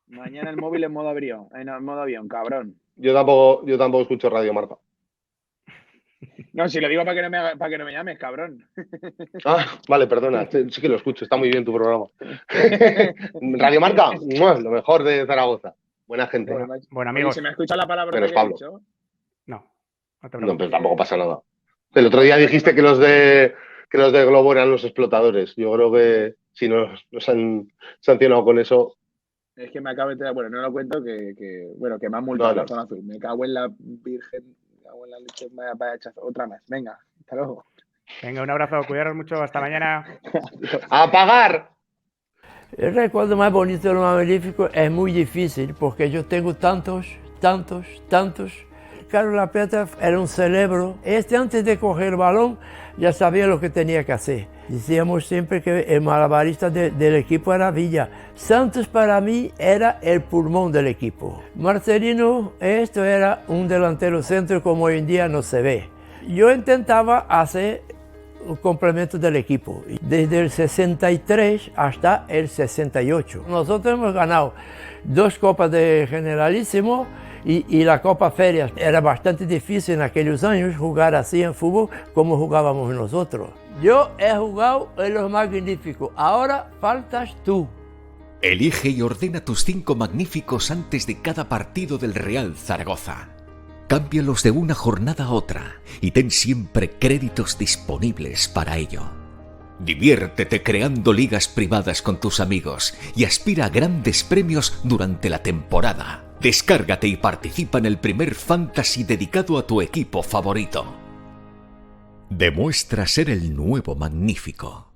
Speaker 2: Mañana el móvil en modo avión, cabrón.
Speaker 4: Yo tampoco escucho Radio Marca.
Speaker 2: No, si lo digo para que no me llames, cabrón.
Speaker 4: Ah, vale, perdona, sí que lo escucho, está muy bien tu programa. Radio Marca, lo mejor de Zaragoza. Buena gente.
Speaker 1: Bueno, amigos.
Speaker 2: ¿Se me escucha la palabra
Speaker 4: que
Speaker 2: he dicho?
Speaker 1: No te preocupes.
Speaker 4: No, pero tampoco pasa nada. El otro día dijiste que los de Globo eran los explotadores. Yo creo que si nos han sancionado con eso.
Speaker 2: Es que me acabo de... Bueno, no lo cuento que me han multado la zona azul. Me cago en la virgen, me cago en la leche, vaya hechazo. Otra más. Venga, hasta luego.
Speaker 1: Venga, un abrazo, cuidaros mucho, hasta mañana.
Speaker 4: ¡A pagar!
Speaker 5: El recuerdo más bonito de lo magnífico es muy difícil porque yo tengo tantos. Carlos Lapeta era un cerebro. Antes de coger el balón ya sabía lo que tenía que hacer. Decíamos siempre que el malabarista del equipo era Villa. Santos para mí era el pulmón del equipo. Marcelino, esto era un delantero centro como hoy en día no se ve. Yo intentaba hacer un complemento del equipo, desde el 63 hasta el 68. Nosotros hemos ganado 2 copas de Generalísimo y la Copa Ferias. Era bastante difícil en aquellos años jugar así en fútbol como jugábamos nosotros. Yo he jugado en los magníficos, ahora faltas tú.
Speaker 6: Elige y ordena tus 5 magníficos antes de cada partido del Real Zaragoza. Cámbialos de una jornada a otra y ten siempre créditos disponibles para ello. Diviértete creando ligas privadas con tus amigos y aspira a grandes premios durante la temporada. Descárgate y participa en el primer fantasy dedicado a tu equipo favorito. Demuestra ser el nuevo magnífico.